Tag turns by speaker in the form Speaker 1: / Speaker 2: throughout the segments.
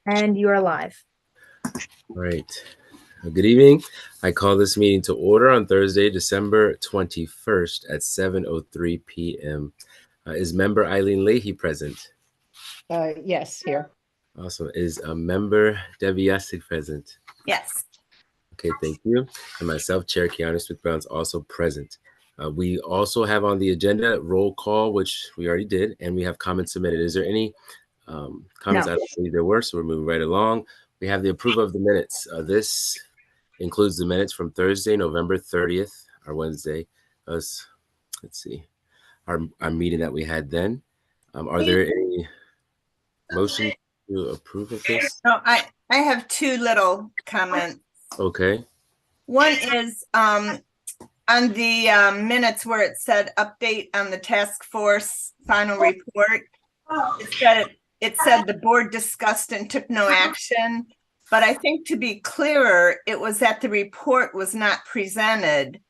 Speaker 1: And you are live.
Speaker 2: All right. Good evening. I call this meeting to order on Thursday, December 21st at 7:03 p.m. Is member Eileen Leahy present?
Speaker 3: Yes, here.
Speaker 2: Awesome. Is a member Debbie Yassig present?
Speaker 1: Yes.
Speaker 2: Okay, thank you. And myself, Chair Keanu Smith-Brown, is also present. We also have on the agenda roll call, which we already did, and we have comments submitted. Is there any comments?
Speaker 1: No.
Speaker 2: I don't believe there were, so we're moving right along. We have the approval of the minutes. This includes the minutes from Thursday, November 30th, our Wednesday. Let's see, our meeting that we had then. Are there any motions to approve of this?
Speaker 4: No, I have two little comments.
Speaker 2: Okay.
Speaker 4: One is on the minutes where it said update on the task force final report. It said the board discussed and took no action. But I think to be clearer, it was that the report was not presented,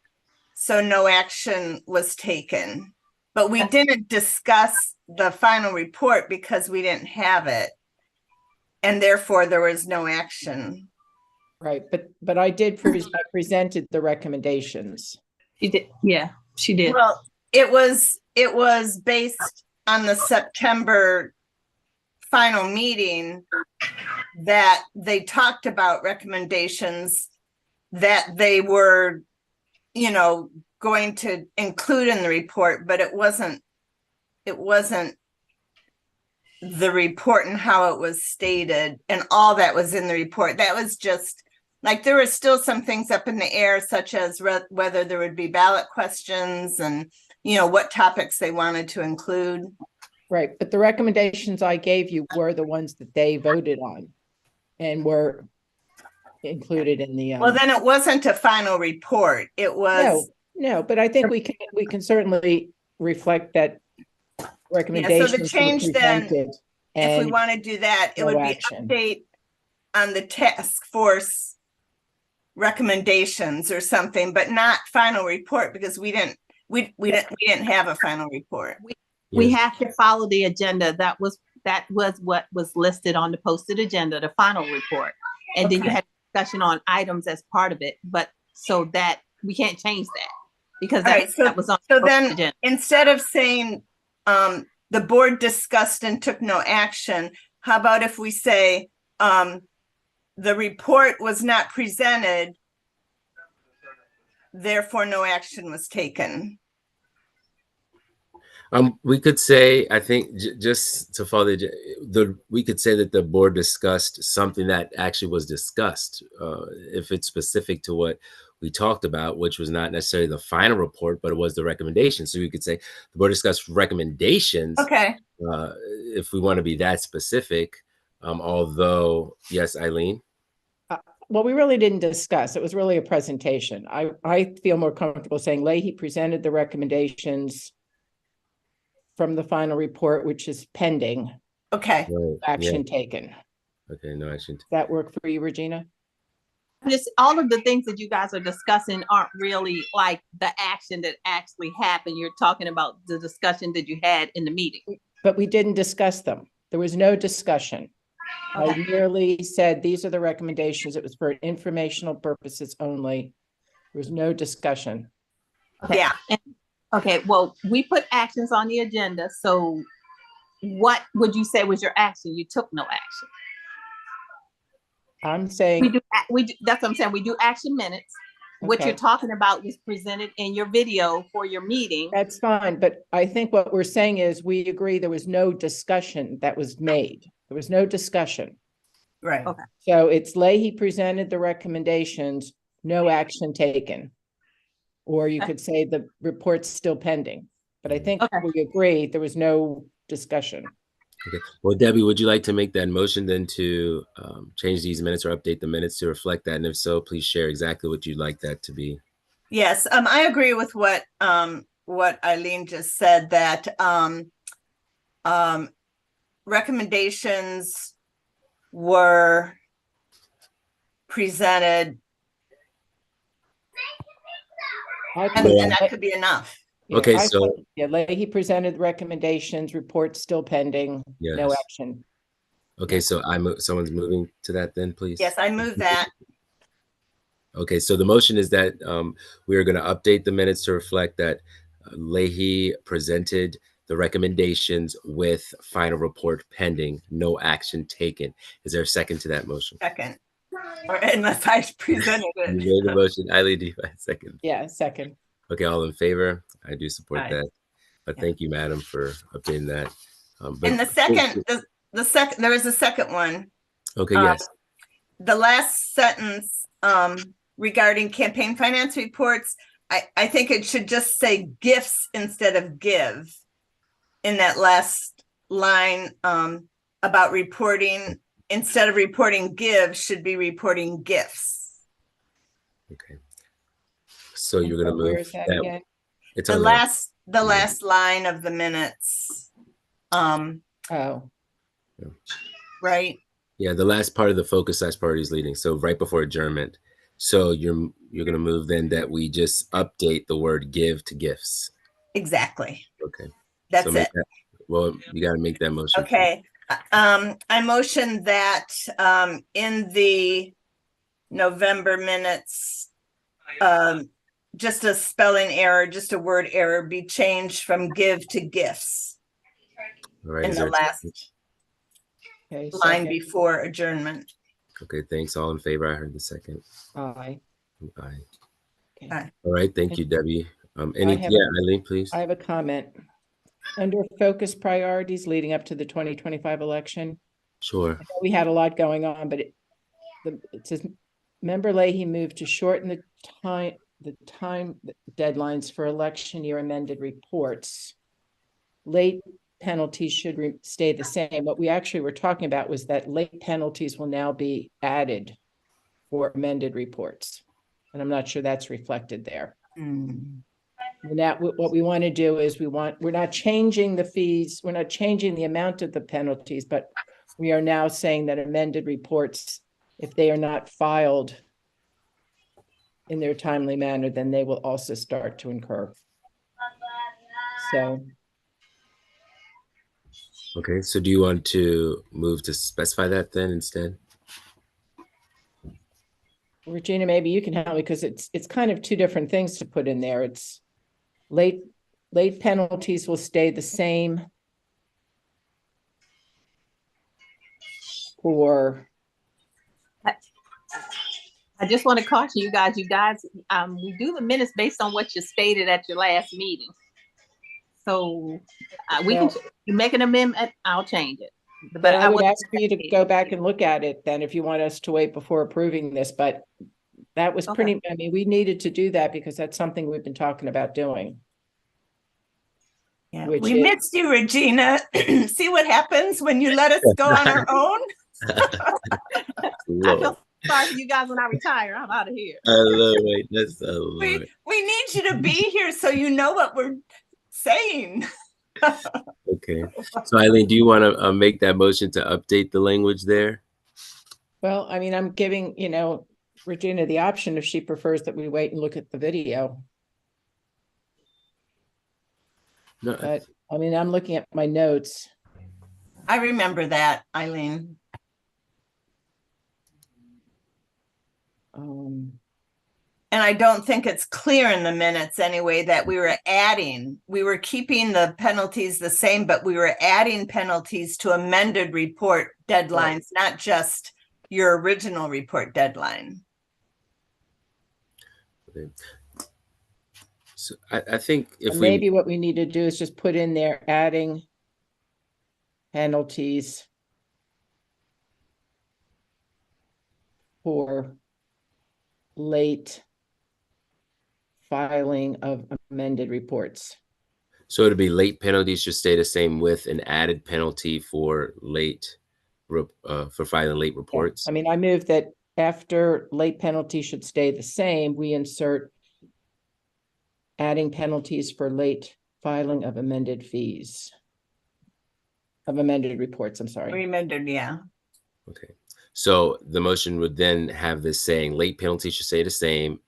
Speaker 4: so no action was taken. But we didn't discuss the final report because we didn't have it. And therefore there was no action.
Speaker 3: Right, but I did I presented the recommendations.
Speaker 1: She did. Yeah, she did.
Speaker 4: Well, it was based on the September final meeting that they talked about recommendations that they were, going to include in the report, but it wasn't the report and how it was stated and all that was in the report. That was just like, there were still some things up in the air, such as whether there would be ballot questions and, what topics they wanted to include.
Speaker 3: Right, but the recommendations I gave you were the ones that they voted on and were included in the.
Speaker 4: Well, then it wasn't a final report. It was.
Speaker 3: No, but I think we can certainly reflect that recommendations.
Speaker 4: So the change then, if we want to do that, it would be
Speaker 3: action.
Speaker 4: Update on the task force recommendations or something, but not final report, because we didn't have a final report.
Speaker 5: We have to follow the agenda. That was what was listed on the posted agenda, the final report. And then you had discussion on items as part of it, but so that we can't change that because that was on the posted agenda.
Speaker 4: Instead of saying the board discussed and took no action, how about if we say the report was not presented, therefore no action was taken?
Speaker 2: We could say, I think, just to follow we could say that the board discussed something that actually was discussed, if it's specific to what we talked about, which was not necessarily the final report, but it was the recommendation. So we could say the board discussed recommendations.
Speaker 4: Okay.
Speaker 2: If we want to be that specific, although, yes, Eileen?
Speaker 3: Well, we really didn't discuss. It was really a presentation. I feel more comfortable saying Leahy presented the recommendations from the final report, which is pending.
Speaker 4: Okay.
Speaker 2: Right.
Speaker 3: Action taken.
Speaker 2: Okay, no action.
Speaker 3: Does that work for you, Regina?
Speaker 5: Just all of the things that you guys are discussing aren't really like the action that actually happened. You're talking about the discussion that you had in the meeting.
Speaker 3: But we didn't discuss them. There was no discussion. Okay. I merely said these are the recommendations. It was for informational purposes only. There was no discussion.
Speaker 5: Okay.
Speaker 4: Yeah.
Speaker 5: Okay, well, we put actions on the agenda. So what would you say was your action? You took no action.
Speaker 3: I'm saying
Speaker 5: we do that's what I'm saying. We do action minutes. Okay. What you're talking about was presented in your video for your meeting.
Speaker 3: That's fine. But I think what we're saying is we agree there was no discussion that was made. There was no discussion.
Speaker 4: Right.
Speaker 5: Okay.
Speaker 3: So it's Leahy presented the recommendations, no action taken. Or you could say the report's still pending. But I think we agree there was no discussion.
Speaker 2: Okay. Well, Debbie, would you like to make that motion then to change these minutes or update the minutes to reflect that? And if so, please share exactly what you'd like that to be.
Speaker 4: Yes, I agree with what Eileen just said, that recommendations were presented. And that could be enough.
Speaker 3: Yeah,
Speaker 2: okay, so
Speaker 3: Leahy presented recommendations, reports still pending, no action.
Speaker 2: Okay, so someone's moving to that then, please.
Speaker 4: Yes, I move that.
Speaker 2: Okay, so the motion is that we are going to update the minutes to reflect that Leahy presented the recommendations with final report pending, no action taken. Is there a second to that motion?
Speaker 4: Second, or unless I presented
Speaker 2: You
Speaker 4: it.
Speaker 2: made the motion. Eileen, do you have a second?
Speaker 3: Yeah, second.
Speaker 2: Okay, all in favor? I do support
Speaker 4: Aye.
Speaker 2: that. But
Speaker 4: Yeah.
Speaker 2: thank you, madam, for updating that.
Speaker 4: And the second, there was a second one.
Speaker 2: Okay, yes.
Speaker 4: The last sentence regarding campaign finance reports, I think it should just say gifts instead of give in that last line about reporting. Instead of reporting give, should be reporting gifts.
Speaker 2: Okay. So you're going to move
Speaker 3: Where is that again?
Speaker 2: It's
Speaker 4: The
Speaker 2: on
Speaker 4: last line of the minutes.
Speaker 3: Oh,
Speaker 4: Right.
Speaker 2: Yeah, the last part of the focus priorities leading. So right before adjournment. So you're going to move then that we just update the word give to gifts.
Speaker 4: Exactly.
Speaker 2: Okay.
Speaker 4: That's
Speaker 2: so
Speaker 4: it.
Speaker 2: Well, you got to make that motion.
Speaker 4: Okay. I motion that in the November minutes, just a spelling error, just a word error be changed from give to gifts
Speaker 2: All right.
Speaker 4: in
Speaker 2: is
Speaker 4: the
Speaker 2: there-
Speaker 4: last
Speaker 3: okay.
Speaker 4: line
Speaker 3: Second.
Speaker 4: before adjournment.
Speaker 2: Okay, thanks. All in favor? I heard the second.
Speaker 3: Aye.
Speaker 2: Aye.
Speaker 3: Okay.
Speaker 4: Aye.
Speaker 2: All right. Thank you, Debbie.
Speaker 3: I have
Speaker 2: Eileen, please.
Speaker 3: I have a comment. Under focus priorities leading up to the 2025 election,
Speaker 2: Sure.
Speaker 3: we had a lot going on, but it says, Member Leahy moved to shorten the time deadlines for election year amended reports. Late penalties should stay the same. What we actually were talking about was that late penalties will now be added for amended reports. And I'm not sure that's reflected there. And that what we want to do is we're not changing the fees, we're not changing the amount of the penalties, but we are now saying that amended reports, if they are not filed in their timely manner, then they will also start to incur. So,
Speaker 2: Okay, so do you want to move to specify that then instead?
Speaker 3: Regina, maybe you can help me because it's kind of two different things to put in there. It's late penalties will stay the same for.
Speaker 5: I just want to caution you guys, we do the minutes based on what you stated at your last meeting. So you make an amendment, I'll change it.
Speaker 3: But I would ask for you to go back and look at it then if you want us to wait before approving this, but that was pretty, I mean, we needed to do that because that's something we've been talking about doing.
Speaker 4: Yeah, we missed you, Regina. See what happens when you let us go on our own?
Speaker 5: I feel sorry for you guys when I retire. I'm out of here.
Speaker 2: I love it. That's a lot.
Speaker 4: We need you to be here so you know what we're saying.
Speaker 2: Okay. So Eileen, do you want to make that motion to update the language there?
Speaker 3: Well, I mean, I'm giving, Regina the option if she prefers that we wait and look at the video.
Speaker 2: No.
Speaker 3: But I mean, I'm looking at my notes.
Speaker 4: I remember that, Eileen. And I don't think it's clear in the minutes anyway that we were keeping the penalties the same, but we were adding penalties to amended report deadlines, not just your original report deadline.
Speaker 2: Okay. So I think if
Speaker 3: maybe what we need to do is just put in there adding penalties for late filing of amended reports.
Speaker 2: So it'd be late penalties should stay the same with an added penalty for for filing late reports.
Speaker 3: I mean, I move that after late penalty should stay the same, we insert adding penalties for late filing of amended reports. I'm sorry.
Speaker 4: Amended, yeah.
Speaker 2: Okay. So the motion would then have this saying late penalties should stay the same.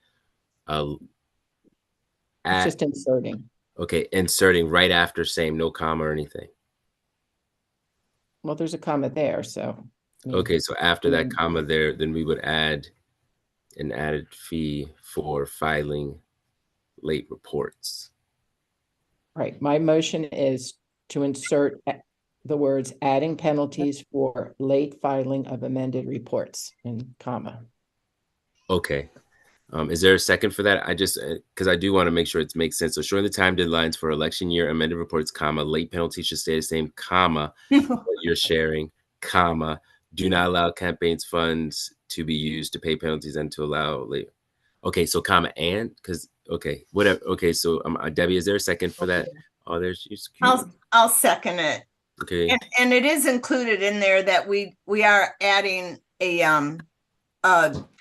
Speaker 3: It's just inserting.
Speaker 2: Okay, inserting right after same, no comma or anything.
Speaker 3: Well, there's a comma there, so. I mean,
Speaker 2: Okay, so after that
Speaker 3: Mm.
Speaker 2: comma there, then we would add an added fee for filing late reports.
Speaker 3: Right, my motion is to insert the words adding penalties for late filing of amended reports in comma.
Speaker 2: Okay. Is there a second for that? I just, because I do want to make sure it makes sense. So showing the time deadlines for election year amended reports, comma, late penalties should stay the same, comma, what you're sharing, comma, do not allow campaigns funds to be used to pay penalties and to allow late. Okay, so comma and, because, okay, whatever. Okay, so Debbie, is there a second for that? Oh, there's,
Speaker 4: I'll second it.
Speaker 2: okay.
Speaker 4: And it is included in there that we are adding a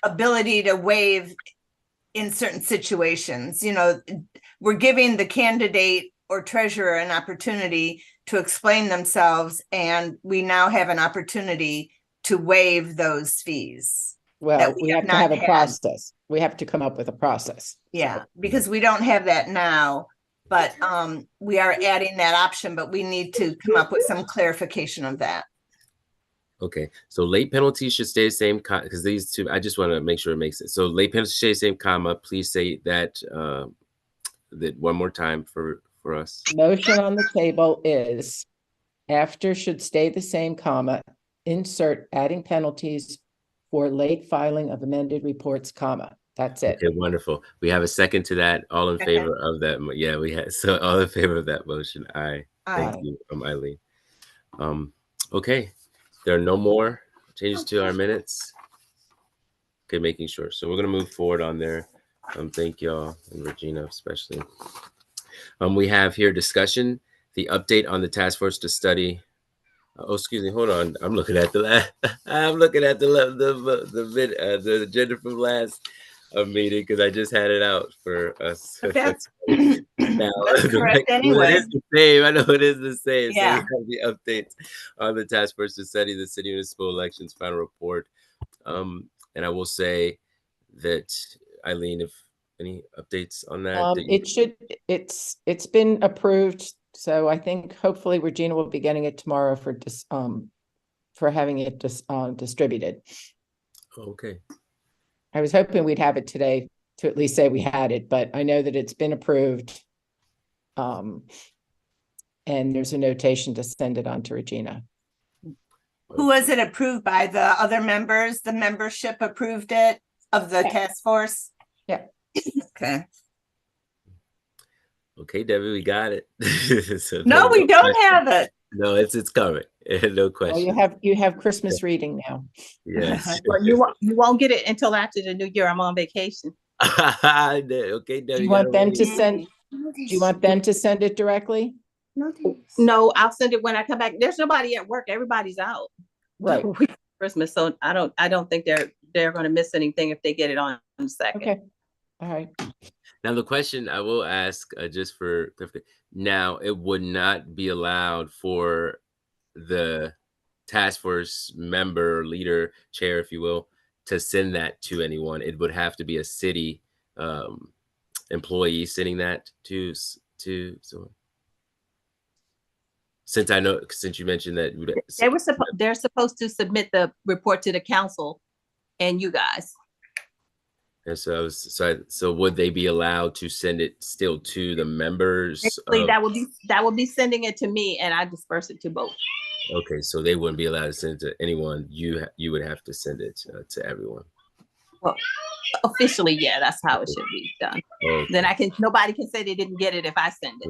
Speaker 4: ability to waive in certain situations. You know, we're giving the candidate or treasurer an opportunity to explain themselves, and we now have an opportunity to waive those fees.
Speaker 3: Well, we have to have a
Speaker 4: not had.
Speaker 3: process. We have to come up with a process.
Speaker 4: Yeah, because we don't have that now, but we are adding that option, but we need to come up with some clarification of that.
Speaker 2: Okay, so late penalties should stay the same, because these two, I just want to make sure it makes sense. So late penalties stay the same, comma, please say that that one more time for us.
Speaker 3: Motion on the table is after should stay the same, comma, insert adding penalties for late filing of amended reports, comma. That's it.
Speaker 2: Okay, wonderful. We have a second to that. All in favor of that? Yeah, we had, so all in favor of that motion. Aye. Thank you, Eileen. Okay, there are no more changes to our minutes. Okay, making sure. So we're gonna move forward on there. Thank y'all, and Regina especially. We have here discussion, the update on the task force to study. Oh, excuse me. Hold on. I'm looking at the I'm looking at the agenda from last meeting because I just had it out for us.
Speaker 4: That's,
Speaker 2: now,
Speaker 4: that's correct anyway.
Speaker 2: It is the same. I know it is the same.
Speaker 4: Yeah.
Speaker 2: So we have the updates on the task force to study the city municipal elections final report. And I will say that, Eileen, if any updates on that?
Speaker 3: It's been approved. So I think hopefully Regina will be getting it tomorrow for having it distributed.
Speaker 2: Okay.
Speaker 3: I was hoping we'd have it today to at least say we had it, but I know that it's been approved. And there's a notation to send it on to Regina.
Speaker 4: Who was it approved by? The other members? The membership approved it of the task force?
Speaker 3: Yeah.
Speaker 4: Okay.
Speaker 2: Okay, Debbie, we got it. So
Speaker 4: no, we don't have it.
Speaker 2: No, it's coming. No question.
Speaker 3: Well, you have Christmas reading now.
Speaker 2: Yes.
Speaker 5: Well, you won't get it until after the new year. I'm on vacation.
Speaker 2: Okay, Debbie.
Speaker 3: Do you want them to send? Do you want them to send it directly?
Speaker 5: No, I'll send it when I come back. There's nobody at work. Everybody's out.
Speaker 3: Right.
Speaker 5: Christmas, so I don't think they're going to miss anything if they get it on the second.
Speaker 3: Okay. All right.
Speaker 2: Now the question I will ask, just for now, it would not be allowed for the task force member, leader, chair, if you will, to send that to anyone. It would have to be a city employee sending that to someone. Since you mentioned that
Speaker 5: they're supposed to submit the report to the council and you guys.
Speaker 2: And so would they be allowed to send it still to the members?
Speaker 5: That would be sending it to me, and I disperse it to both.
Speaker 2: Okay, so they wouldn't be allowed to send it to anyone. You would have to send it to everyone.
Speaker 5: Well, officially, yeah, that's how it should be done. Okay. Then nobody can say they didn't get it if I send it.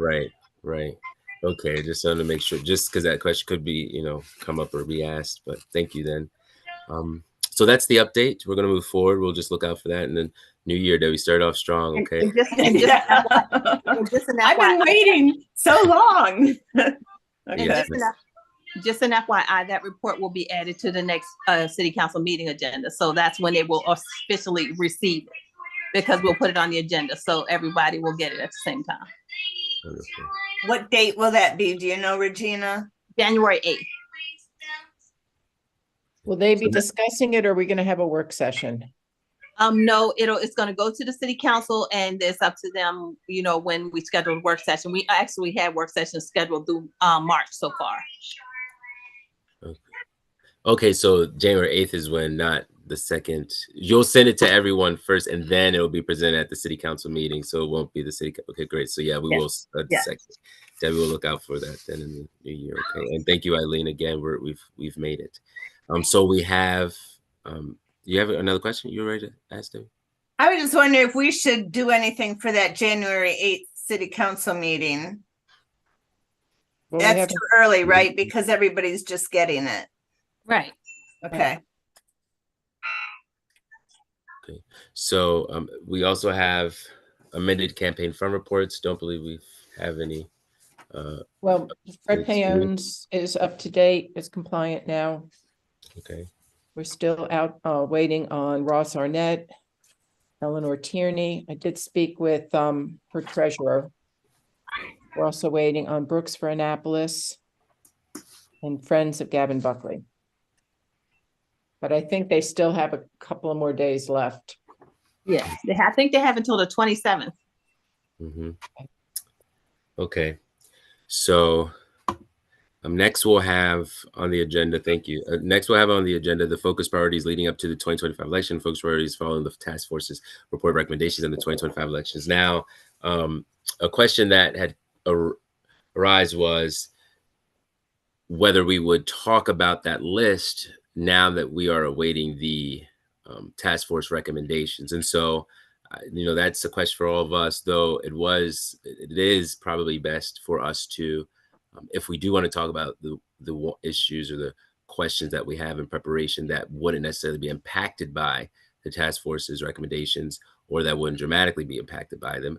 Speaker 2: Right. Okay, just wanted to make sure, just because that question could be, come up or be asked. But thank you then. So that's the update. We're going to move forward. We'll just look out for that. And then New Year, that we start off strong. Okay.
Speaker 4: I've been waiting so long.
Speaker 5: Okay. Just an FYI, that report will be added to the next city council meeting agenda. So that's when they will officially receive it, because we'll put it on the agenda. So everybody will get it at the same time.
Speaker 2: Wonderful.
Speaker 4: What date will that be? Do you know, Regina?
Speaker 5: January 8th.
Speaker 3: Will they be discussing it, or are we going to have a work session?
Speaker 5: No, it's going to go to the city council, and it's up to them, when we schedule a work session. We actually had work sessions scheduled through March so far.
Speaker 2: Okay. Okay, so January 8th is when, not the second. You'll send it to everyone first, and then it'll be presented at the city council meeting. So it won't be the city. Okay, great. So yeah, we
Speaker 4: Yeah.
Speaker 2: will.
Speaker 4: Yeah.
Speaker 2: Second. Debbie will look out for that then in the new year. Okay, and thank you, Eileen. Again, we've made it. So we have. You have another question you were ready to ask, Debbie?
Speaker 4: I was just wondering if we should do anything for that January 8th city council meeting.
Speaker 3: Well, we
Speaker 4: That's
Speaker 3: haven't-
Speaker 4: too early, right? Because everybody's just getting it.
Speaker 5: Right.
Speaker 4: Okay.
Speaker 2: Okay. So we also have amended campaign fund reports. Don't believe we have any.
Speaker 3: Well, Fred
Speaker 2: It's-
Speaker 3: Payone's is up to date, is compliant now.
Speaker 2: Okay.
Speaker 3: We're still out waiting on Ross Arnett, Eleanor Tierney. I did speak with her treasurer. We're also waiting on Brooks for Annapolis and Friends of Gavin Buckley. But I think they still have a couple of more days left.
Speaker 5: Yes, I think they have until the 27th.
Speaker 2: Mm-hmm. Okay. So next we'll have on the agenda, thank you. Next we'll have on the agenda the focus priorities leading up to the 2025 election, focus priorities following the task force's report recommendations in the 2025 elections. Now, a question that had arise was whether we would talk about that list now that we are awaiting the task force recommendations. And so, that's a question for all of us, though it is probably best for us to, if we do want to talk about the issues or the questions that we have in preparation that wouldn't necessarily be impacted by the task force's recommendations, or that wouldn't dramatically be impacted by them,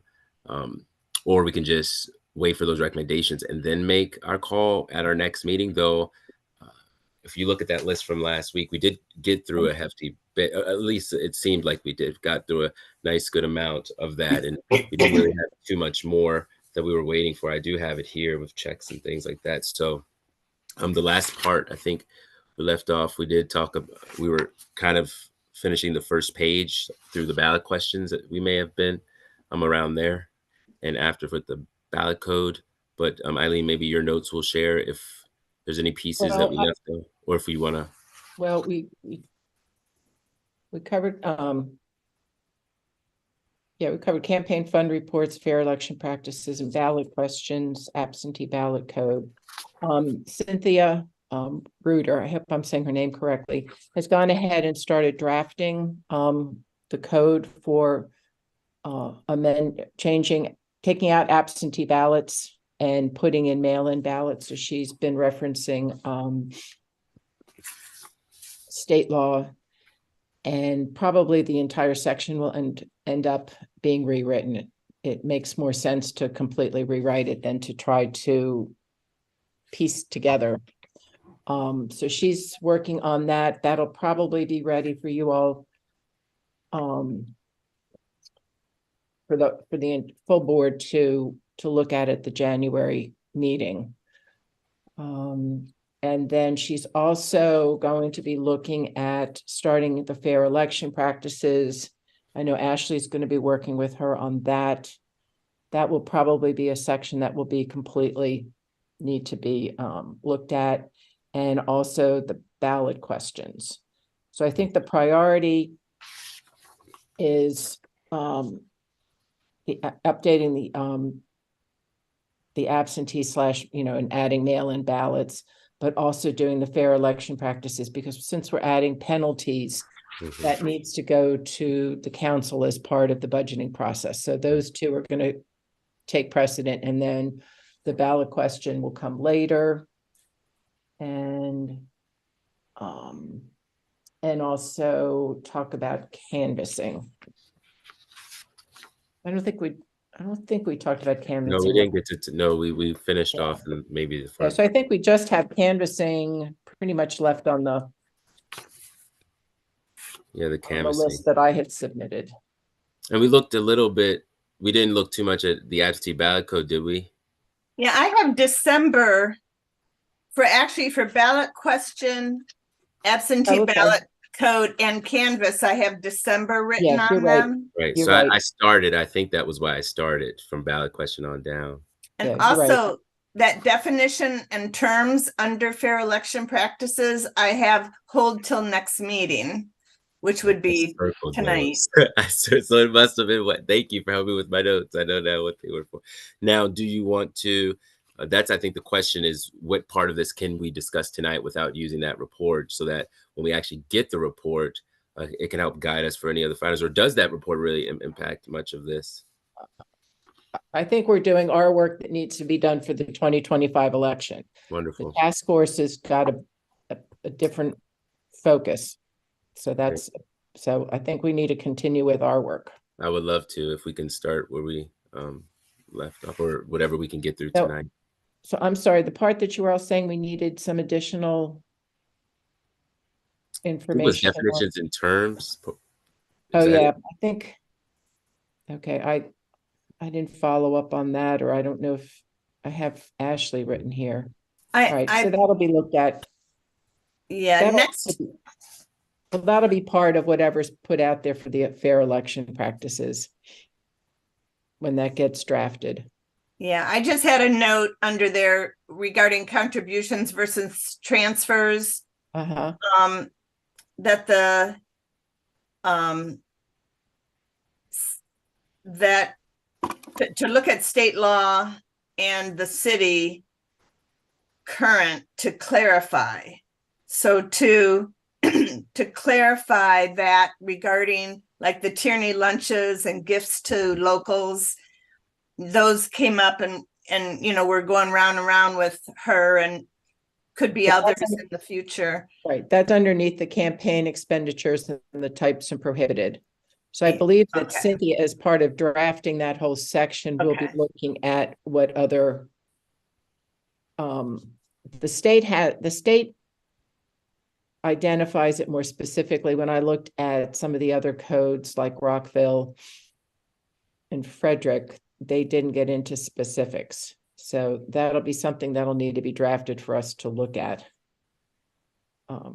Speaker 2: or we can just wait for those recommendations and then make our call at our next meeting. Though, if you look at that list from last week, we did get through a hefty bit. At least it seemed like we got through a nice, good amount of that. And we didn't really have too much more that we were waiting for. I do have it here with checks and things like that. So the last part, I think we left off, we did talk about, we were kind of finishing the first page through the ballot questions that we may have been around there. And after with the ballot code. But Eileen, maybe your notes will share if there's any pieces that we left out, or if we want to.
Speaker 3: Well, we covered, we covered campaign fund reports, fair election practices, and ballot questions, absentee ballot code. Cynthia Bruder, I hope I'm saying her name correctly, has gone ahead and started drafting the code for taking out absentee ballots and putting in mail-in ballots. So she's been referencing state law, and probably the entire section will end up being rewritten. It makes more sense to completely rewrite it than to try to piece together. So she's working on that. That'll probably be ready for you all for the full board to look at the January meeting. And then she's also going to be looking at starting the fair election practices. I know Ashley's going to be working with her on that. That will probably be a section that will be completely need to be looked at, and also the ballot questions. So I think the priority is updating the absentee / and adding mail-in ballots, but also doing the fair election practices, because since we're adding penalties, that needs to go to the council as part of the budgeting process. So those two are going to take precedent, and then the ballot question will come later. And also talk about canvassing. I don't think we talked about canvassing.
Speaker 2: No, we didn't get to. No, we finished off and maybe the first.
Speaker 3: So I think we just have canvassing pretty much left on the
Speaker 2: the canvassing
Speaker 3: list that I had submitted.
Speaker 2: And we looked a little bit. We didn't look too much at the absentee ballot code, did we?
Speaker 4: Yeah, I have December for ballot question, absentee ballot code, and canvas. I have December written on them.
Speaker 2: Right.
Speaker 3: You're
Speaker 2: I started. I think that was why I started from ballot question on down.
Speaker 4: And also that definition and terms under fair election practices, I have hold till next meeting, which would be
Speaker 2: Circle
Speaker 4: tonight.
Speaker 2: notes. So it must have been what. Thank you for helping me with my notes. I know now what they were for. Now, do you want to? That's, I think, the question is, what part of this can we discuss tonight without using that report, so that when we actually get the report, it can help guide us for any other finals? Or does that report really impact much of this?
Speaker 3: I think we're doing our work that needs to be done for the 2025 election. The
Speaker 2: Wonderful.
Speaker 3: task force has got a different focus. So that's, so I think we need to continue with our work.
Speaker 2: I would love to, if we can start where we left off, or whatever we can get through
Speaker 3: So-
Speaker 2: tonight.
Speaker 3: So I'm sorry, the part that you were all saying we needed some additional
Speaker 2: It was
Speaker 3: information.
Speaker 2: definitions and terms. Is
Speaker 3: Oh,
Speaker 2: that
Speaker 3: yeah,
Speaker 2: it?
Speaker 3: I think, okay, I didn't follow up on that, or I don't know if I have Ashley written here. All right, so that'll be looked at.
Speaker 4: Yeah,
Speaker 3: That'll
Speaker 4: next,
Speaker 3: Well, that'll be part of whatever's put out there for the fair election practices when that gets drafted.
Speaker 4: yeah, I just had a note under there regarding contributions versus transfers.
Speaker 3: Uh-huh.
Speaker 4: That the that to look at state law and the city current to clarify. So to to clarify that regarding like the Tierney lunches and gifts to locals, those came up, and you know, we're going round and round with her, and could be
Speaker 3: Yeah,
Speaker 4: others
Speaker 3: that's
Speaker 4: in the future.
Speaker 3: Right, that's underneath the campaign expenditures and the types and prohibited. So I believe that
Speaker 4: Okay.
Speaker 3: Cynthia, as part of drafting that whole section, will be
Speaker 4: Okay.
Speaker 3: looking at what other the state identifies it more specifically. When I looked at some of the other codes like Rockville and Frederick, they didn't get into specifics. So that'll be something that'll need to be drafted for us to look at. I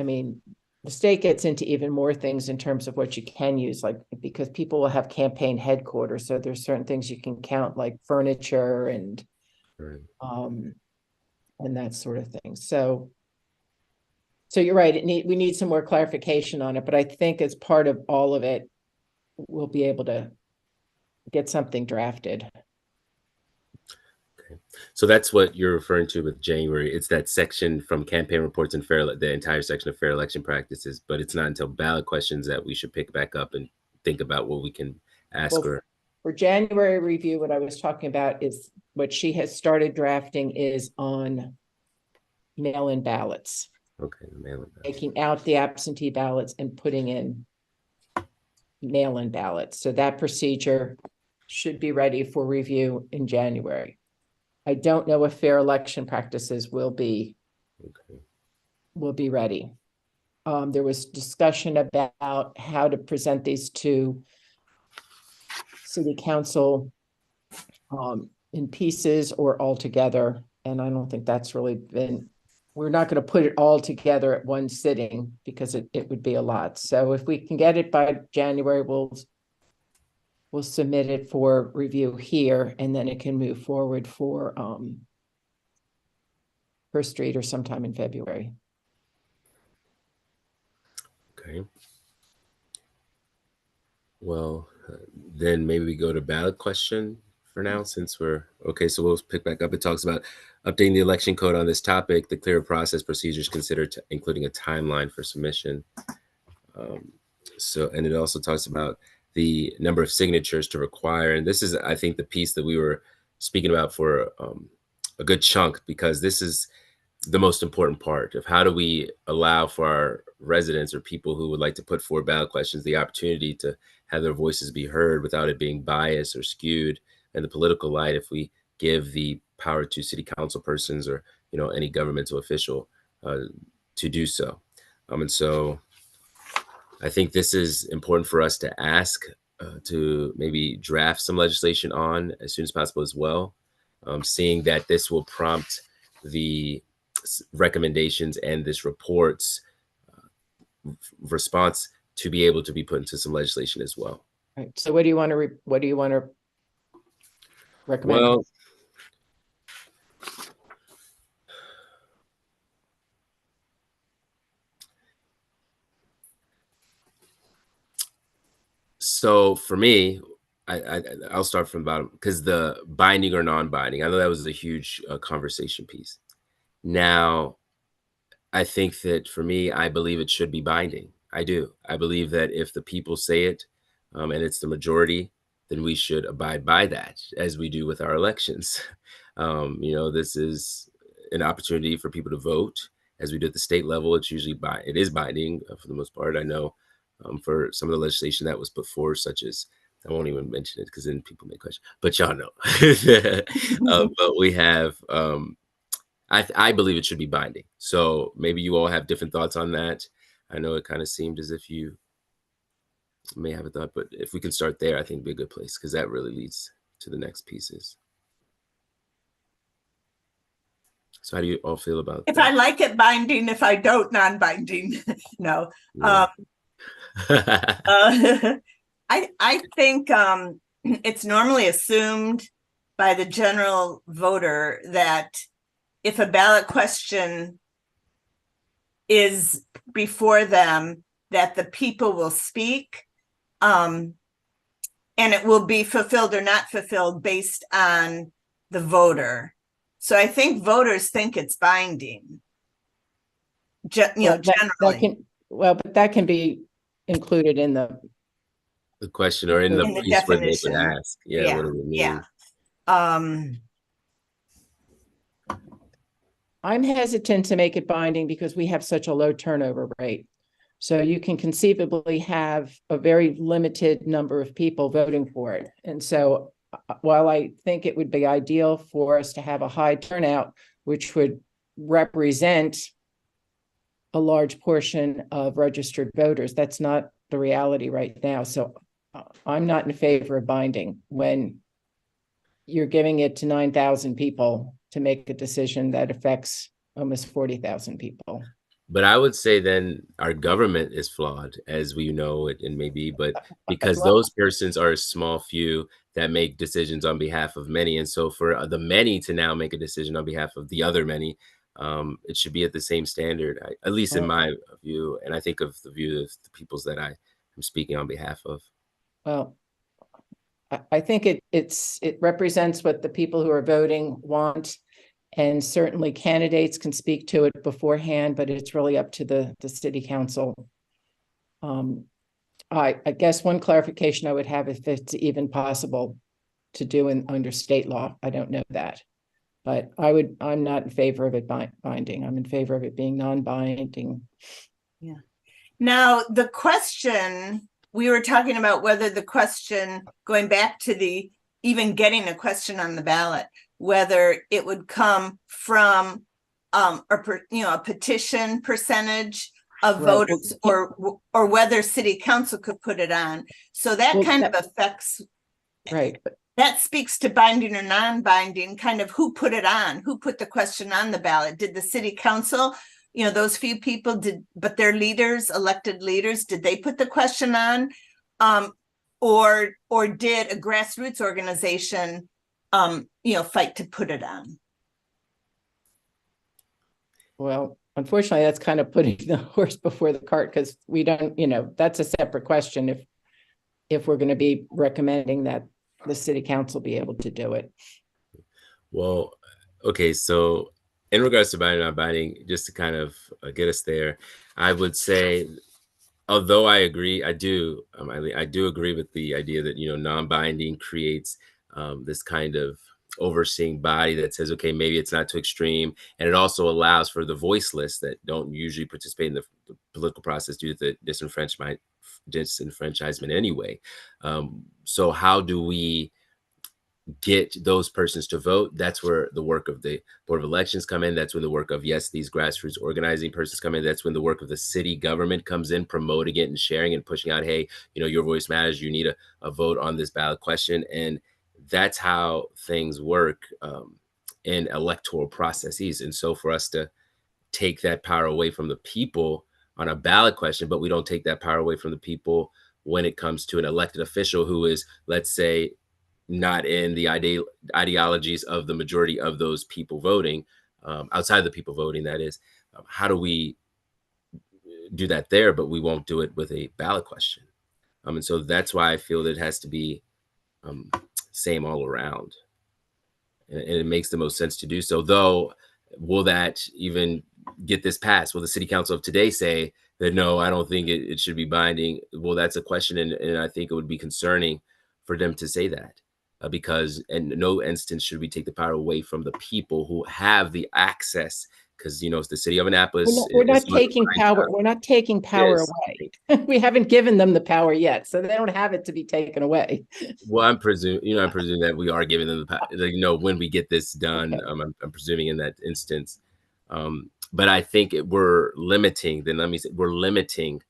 Speaker 3: mean, the state gets into even more things in terms of what you can use, like, because people will have campaign headquarters. So there's certain things you can count, like furniture and
Speaker 2: Right.
Speaker 3: and that sort of thing. So you're right. We need some more clarification on it, but I think as part of all of it, we'll be able to get something drafted.
Speaker 2: So that's what you're referring to with January. It's that section from campaign reports and the entire section of fair election practices, but it's not until ballot questions that we should pick back up and think about what we can ask.
Speaker 3: Well, for January review, what I was talking about is what she has started drafting is on mail-in ballots,
Speaker 2: Okay, mail-in ballots.
Speaker 3: taking out the absentee ballots and putting in mail-in ballots. So that procedure should be ready for review in January. I don't know if fair election practices will be ready. There was discussion about how to present these to city council in pieces or all together. And I don't think that's really been, we're not going to put it all together at one sitting because it would be a lot. So if we can get it by January, we'll submit it for review here, and then it can move forward for First Street or sometime in February.
Speaker 2: Okay. Well, then maybe we go to ballot question for now, since we're okay. So we'll pick back up. It talks about updating the election code on this topic, the clear process procedures considered, including a timeline for submission. And it also talks about the number of signatures to require. And this is, I think, the piece that we were speaking about for a good chunk, because this is the most important part of how do we allow for our residents or people who would like to put forward ballot questions the opportunity to have their voices be heard without it being biased or skewed in the political light, if we give the power to city council persons or, you know, any governmental official to do so. And so I think this is important for us to ask to maybe draft some legislation on as soon as possible as well, seeing that this will prompt the recommendations and this report's response to be able to be put into some legislation as well.
Speaker 3: Right. So what do you want to recommend?
Speaker 2: Well, so for me, I'll start from the bottom because the binding or non-binding, I know that was a huge conversation piece. Now, I think that for me, I believe it should be binding. I do. I believe that if the people say it, and it's the majority, then we should abide by that, as we do with our elections. This is an opportunity for people to vote, as we do at the state level. It's usually it is binding for the most part. I know for some of the legislation that was put forward, such as I won't even mention it because then people may question, but y'all know. But we have. I believe it should be binding. So maybe you all have different thoughts on that. I know it kind of seemed as if you may have a thought, but if we can start there, I think it'd be a good place because that really leads to the next pieces. So how do you all feel about
Speaker 4: If
Speaker 2: that?
Speaker 4: I like it binding, if I don't, non-binding. No.
Speaker 2: Yeah.
Speaker 4: I think it's normally assumed by the general voter that if a ballot question is before them, that the people will speak, and it will be fulfilled or not fulfilled based on the voter. So I think voters think it's binding. Generally.
Speaker 3: But that can be included in the
Speaker 2: question or in the piece where they
Speaker 4: definition.
Speaker 2: would ask. Yeah, what do we mean?
Speaker 4: Yeah.
Speaker 3: I'm hesitant to make it binding because we have such a low turnover rate. So you can conceivably have a very limited number of people voting for it. And so while I think it would be ideal for us to have a high turnout, which would represent a large portion of registered voters, that's not the reality right now. So I'm not in favor of binding when you're giving it to 9,000 people to make a decision that affects almost 40,000 people.
Speaker 2: But I would say then our government is flawed, as we know it and maybe, but because those persons are a small few that make decisions on behalf of many. And so for the many to now make a decision on behalf of the other many, it should be at the same standard, at least in my view. And I think of the view of the peoples that I am speaking on behalf of.
Speaker 3: Well, I think it represents what the people who are voting want. And certainly candidates can speak to it beforehand, but it's really up to the city council. I guess one clarification I would have, if it's even possible to do under state law. I don't know that, but I'm not in favor of it binding. I'm in favor of it being non-binding.
Speaker 4: Yeah. Now the question, we were talking about whether the question, going back to even getting a question on the ballot, whether it would come from a petition percentage of voters, or whether city council could put it on. So that kind of affects,
Speaker 3: right?
Speaker 4: That speaks to binding or non-binding, kind of who put it on, who put the question on the ballot. Did the city council, those few people did, but their leaders, elected leaders, did they put the question on? Or did a grassroots organization fight to put it on?
Speaker 3: Well, unfortunately, that's kind of putting the horse before the cart, because we don't, that's a separate question if we're going to be recommending that the city council be able to do it.
Speaker 2: Well, okay, so in regards to binding, not binding, just to kind of get us there, I would say, although I agree, I do agree with the idea that, non-binding creates this kind of overseeing body that says, okay, maybe it's not too extreme. And it also allows for the voiceless that don't usually participate in the political process due to the disenfranchisement anyway. So how do we get those persons to vote? That's where the work of the Board of Elections come in. That's when the work of, these grassroots organizing persons come in. That's when the work of the city government comes in, promoting it and sharing and pushing out, hey, your voice matters. You need a vote on this ballot question. And that's how things work in electoral processes. And so for us to take that power away from the people on a ballot question, but we don't take that power away from the people when it comes to an elected official who is, let's say, not in the ideologies of the majority of those people voting, outside of the people voting, that is. How do we do that there, but we won't do it with a ballot question? And so that's why I feel that it has to be same all around. And it makes the most sense to do so. Though, will that even get this passed? Will the city council of today say that, no, I don't think it should be binding? Well, that's a question. And I think it would be concerning for them to say that, because in no instance should we take the power away from the people who have the access. Because, it's the city of Annapolis.
Speaker 3: We're not taking power. We're not taking power away. We haven't given them the power yet, so they don't have it to be taken away.
Speaker 2: Well, I'm presuming that we are giving them the power, when we get this done. Okay. I'm presuming in that instance. But I think we're limiting. Then let me say, we're limiting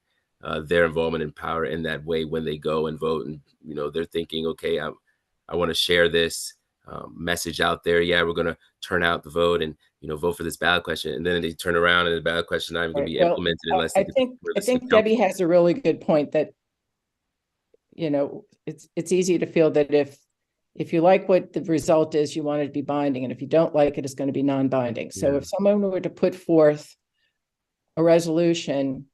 Speaker 2: their involvement in power in that way when they go and vote, and they're thinking, okay, I want to share this message out there. Yeah, we're going to turn out the vote and vote for this ballot question, and then they turn around and the ballot question not even going to be implemented unless
Speaker 3: I think Debbie has a really good point that it's easy to feel that if you like what the result is, you want it to be binding, and if you don't like it, it's going to be non-binding. So if someone were to put forth a resolution,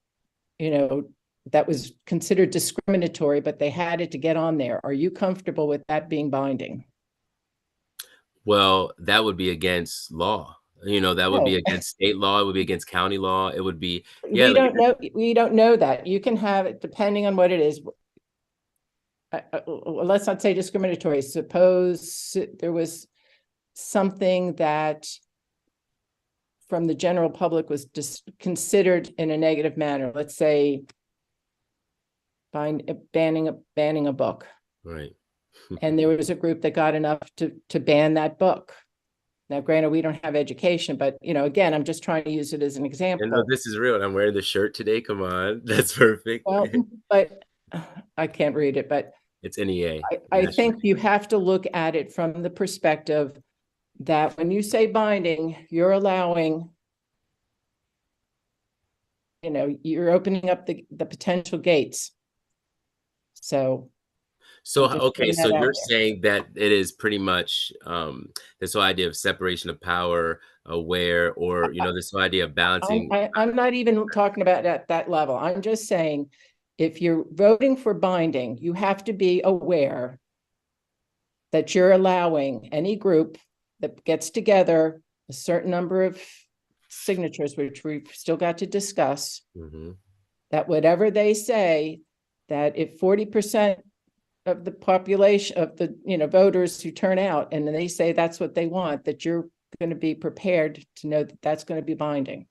Speaker 3: that was considered discriminatory, but they had it to get on there, are you comfortable with that being binding?
Speaker 2: Well, that would be against law. That would be against state law. It would be against county law. It would be. Yeah,
Speaker 3: we don't know that. You can have it depending on what it is. Let's not say discriminatory. Suppose there was something that from the general public was considered in a negative manner. Let's say banning a book.
Speaker 2: Right.
Speaker 3: And there was a group that got enough to ban that book. Now, granted, we don't have education, but again, I'm just trying to use it as an example.
Speaker 2: No, this is real. I'm wearing the shirt today. Come on, that's perfect.
Speaker 3: Well, but I can't read it, but
Speaker 2: it's NEA.
Speaker 3: I think you have to look at it from the perspective that when you say binding, you're allowing, you're opening up the potential gates. So
Speaker 2: okay, so you're saying that it is pretty much this whole idea of separation of power, where, or this whole idea of balancing.
Speaker 3: I'm not even talking about at that level. I'm just saying, if you're voting for binding, you have to be aware that you're allowing any group that gets together a certain number of signatures, which we've still got to discuss, that whatever they say, that if 40% of the population of the voters who turn out and they say that's what they want, that you're going to be prepared to know that that's going to be binding.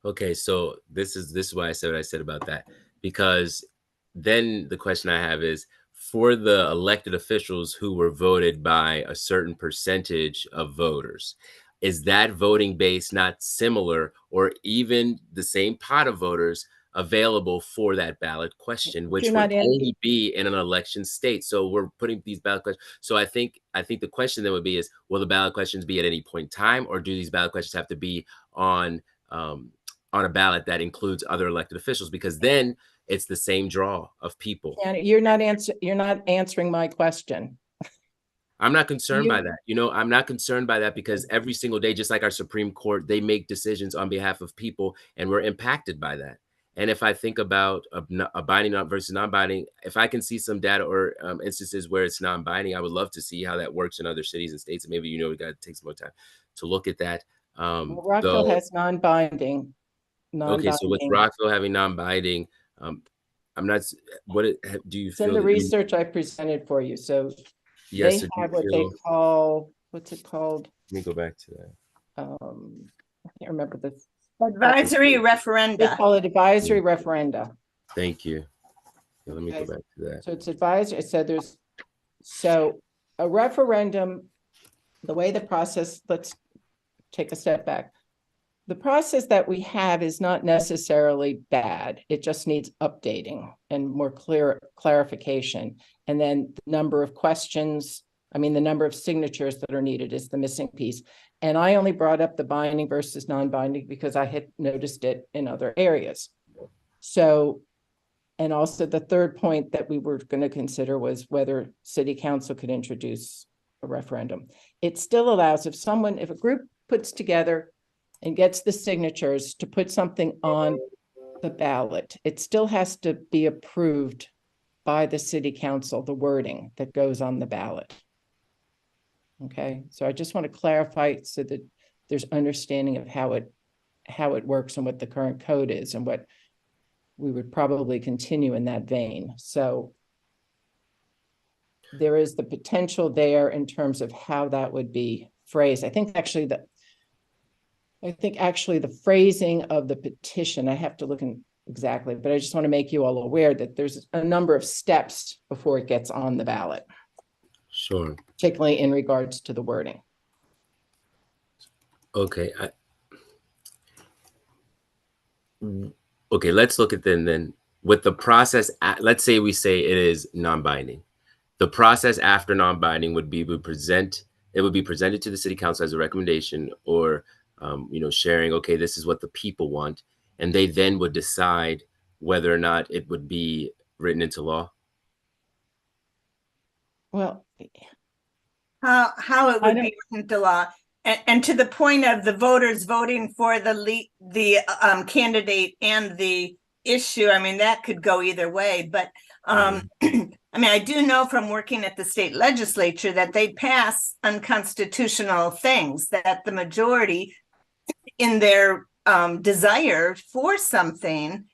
Speaker 2: Okay, so this is why I said what I said about that, because then the question I have is, for the elected officials who were voted by a certain percentage of voters, is that voting base not similar or even the same pot of voters available for that ballot question, which would only be in an election state? So we're putting these ballot questions. So I think the question then would be is, will the ballot questions be at any point in time, or do these ballot questions have to be on a ballot that includes other elected officials? Because then it's the same draw of people.
Speaker 3: And you're not answering my question.
Speaker 2: I'm not concerned by that. I'm not concerned by that, because every single day, just like our Supreme Court, they make decisions on behalf of people, and we're impacted by that. And if I think about a binding versus non-binding, if I can see some data or instances where it's non-binding, I would love to see how that works in other cities and states. And maybe, we got to take some more time to look at that.
Speaker 3: Well, Rockville has non-binding.
Speaker 2: Okay, so with Rockville having non-binding, I'm not. What do you feel?
Speaker 3: It's in the research I presented for you. So
Speaker 2: yes,
Speaker 3: they have what they call, what's it called?
Speaker 2: Let me go back to that.
Speaker 3: I can't remember the
Speaker 4: advisory referenda.
Speaker 3: They call it advisory referenda.
Speaker 2: Thank you. Yeah, let me go back to that.
Speaker 3: So it's advisory. So a referendum, the way the process, let's take a step back. The process that we have is not necessarily bad. It just needs updating and more clarification. And then the number of questions, the number of signatures that are needed is the missing piece. And I only brought up the binding versus non-binding because I had noticed it in other areas. So And also the third point that we were going to consider was whether city council could introduce a referendum. It still allows if a group puts together and gets the signatures to put something on the ballot, it still has to be approved by the city council, the wording that goes on the ballot. Okay, so I just want to clarify so that there's understanding of how it works and what the current code is and what we would probably continue in that vein. So there is the potential there in terms of how that would be phrased. I think actually the phrasing of the petition, I have to look in exactly, but I just want to make you all aware that there's a number of steps before it gets on the ballot.
Speaker 2: Sure.
Speaker 3: Particularly in regards to the wording.
Speaker 2: Okay. Okay, let's look at then with the process. Let's say we say it is non-binding. The process after non-binding would be presented to the city council as a recommendation, or sharing, okay, this is what the people want, and they then would decide whether or not it would be written into law.
Speaker 3: Well,
Speaker 4: how it would be written into law, and to the point of the voters voting for the candidate and the issue. I mean, that could go either way, but I mean, I do know from working at the state legislature that they pass unconstitutional things, that the majority in their desire for something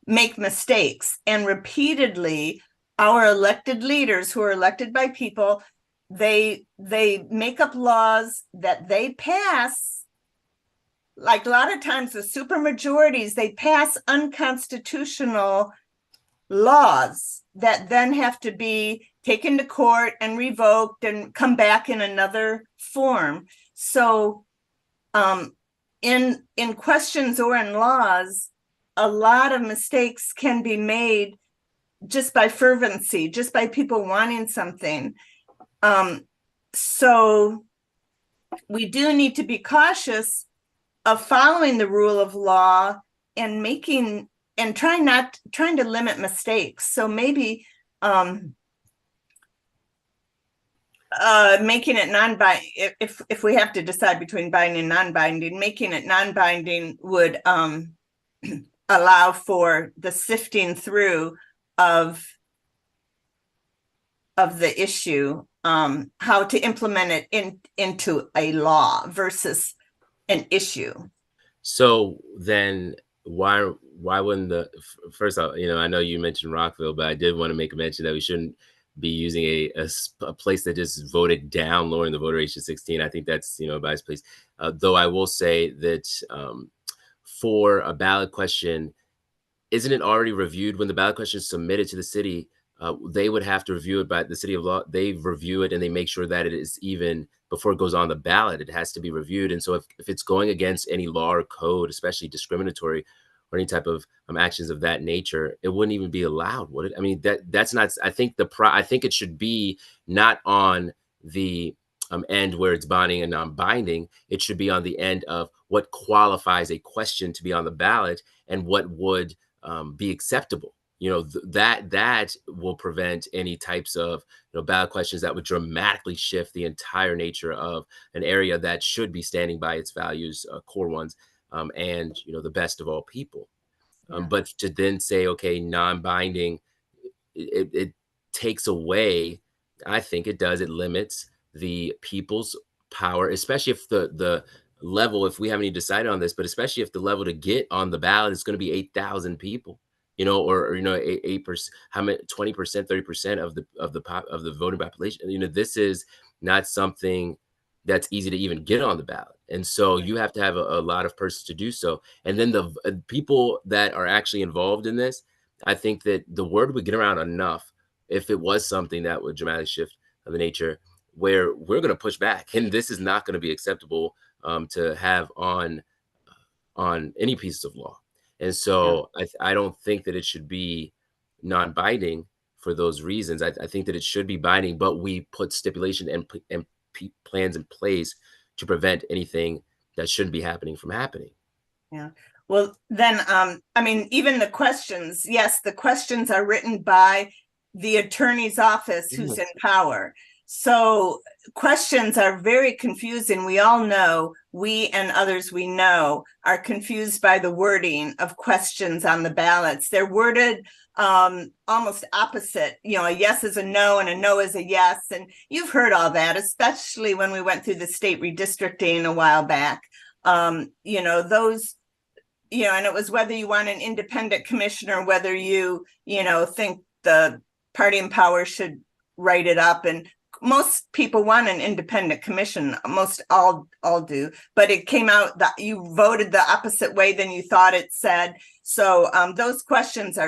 Speaker 4: make mistakes, and repeatedly our elected leaders who are elected by people, they make up laws that they pass. Like a lot of times the super majorities, they pass unconstitutional laws that then have to be taken to court and revoked and come back in another form. So in questions or in laws, a lot of mistakes can be made just by fervency, just by people wanting something. So we do need to be cautious of following the rule of law and trying to limit mistakes. So maybe making it non-binding, if we have to decide between binding and non-binding, making it non-binding would allow for the sifting through of the issue, how to implement it into a law versus an issue. So
Speaker 2: then why wouldn't first off, I know you mentioned Rockville, but I did want to make a mention that we shouldn't be using a place that just voted down lowering the voter age to 16. I think that's a biased place. Though I will say that for a ballot question, isn't it already reviewed when the ballot question is submitted to the city? They would have to review it by the city of law. They review it and they make sure that it is even before it goes on the ballot. It has to be reviewed. And so if it's going against any law or code, especially discriminatory or any type of actions of that nature, it wouldn't even be allowed, would it? I mean, that's not. I think I think it should be not on the end where it's binding and non-binding. It should be on the end of what qualifies a question to be on the ballot and what would be acceptable. That will prevent any types of ballot questions that would dramatically shift the entire nature of an area that should be standing by its values, core ones, and the best of all people. Yeah. But to then say, okay, non-binding, it takes away. I think it does. It limits the people's power, especially if the level, if we haven't even decided on this, but especially if the level to get on the ballot is going to be 8,000 people. Or 8%, how many 20%, 30% of the voting population. This is not something that's easy to even get on the ballot, and so you have to have a lot of persons to do so. And then the people that are actually involved in this, I think that the word would get around enough if it was something that would dramatically shift the nature, where we're going to push back, and this is not going to be acceptable to have on any piece of law. And so I don't think that it should be non-binding for those reasons. I think that it should be binding, but we put stipulation and plans in place to prevent anything that shouldn't be happening from happening.
Speaker 4: Yeah. Well, then, I mean, even the questions, yes, the questions are written by the attorney's office who's in power. So questions are very confusing. We all know, we and others we know are confused by the wording of questions on the ballots. They're worded almost opposite. You know, a yes is a no and a no is a yes. And you've heard all that, especially when we went through the state redistricting a while back. You know, those, you know, and it was whether you want an independent commissioner, whether you know, think the party in power should write it up. And most people want an independent commission. Most all do, but it came out that you voted the opposite way than you thought it said. So those questions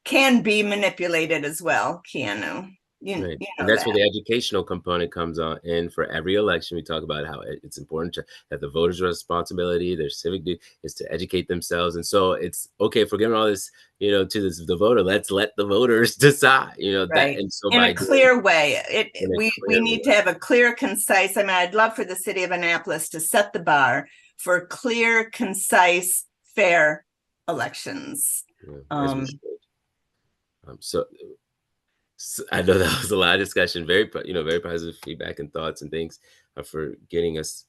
Speaker 4: can be manipulated as well, Keanu. You know
Speaker 2: and that's
Speaker 4: that.
Speaker 2: where the educational component comes on in. For every election, we talk about how it's important that the voters' responsibility, their civic duty, is to educate themselves. And so it's okay if we're giving all this, you know, to the voter. Let's let the voters decide. You know,
Speaker 4: Right.
Speaker 2: that, and so
Speaker 4: in a clear way. We need to have a clear, concise. I mean, I'd love for the city of Annapolis to set the bar for clear, concise, fair elections.
Speaker 2: So I know that was a lot of discussion, very positive feedback and thoughts and things for getting us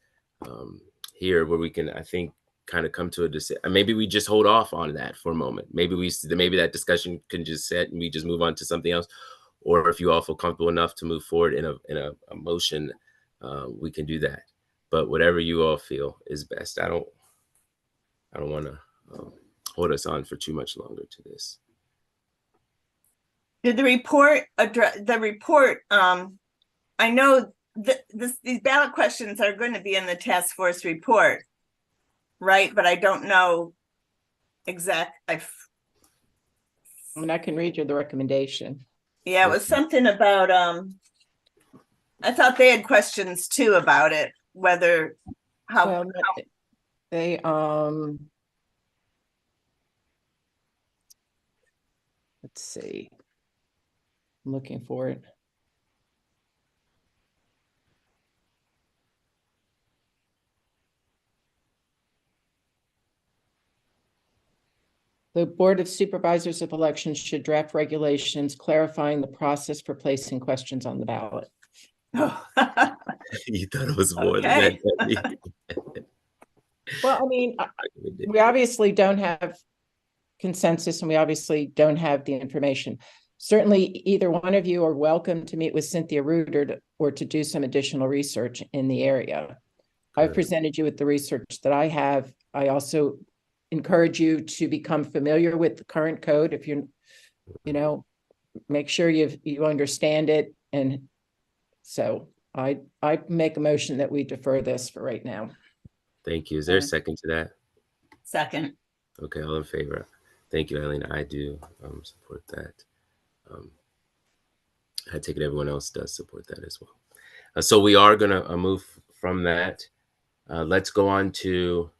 Speaker 2: here where we can, I think, kind of come to a decision. Maybe we just hold off on that for a moment. Maybe that discussion can just set and we just move on to something else. Or if you all feel comfortable enough to move forward in a motion, we can do that. But whatever you all feel is best. I don't want to hold us on for too much longer to this.
Speaker 4: Did the report address the report? I know these ballot questions are going to be in the task force report, right? But I don't know exact. I
Speaker 3: mean, I can read you the recommendation.
Speaker 4: Yeah, it was something about. I thought they had questions too about it, whether how
Speaker 3: they let's see. I'm looking for it. The Board of Supervisors of Elections should draft regulations clarifying the process for placing questions on the ballot.
Speaker 2: You thought it was more than that.
Speaker 3: Well, I mean, we obviously don't have consensus and we obviously don't have the information. Certainly, either one of you are welcome to meet with Cynthia Reuter or to do some additional research in the area. I've presented you with the research that I have. I also encourage you to become familiar with the current code. If you make sure you understand it. And so I make a motion that we defer this for right now.
Speaker 2: Thank you. Is there a second to that?
Speaker 4: Second.
Speaker 2: Okay, all in favor. Thank you, Eileen. I do support that. I take it everyone else does support that as well. So we are going to move from that. Let's go on to,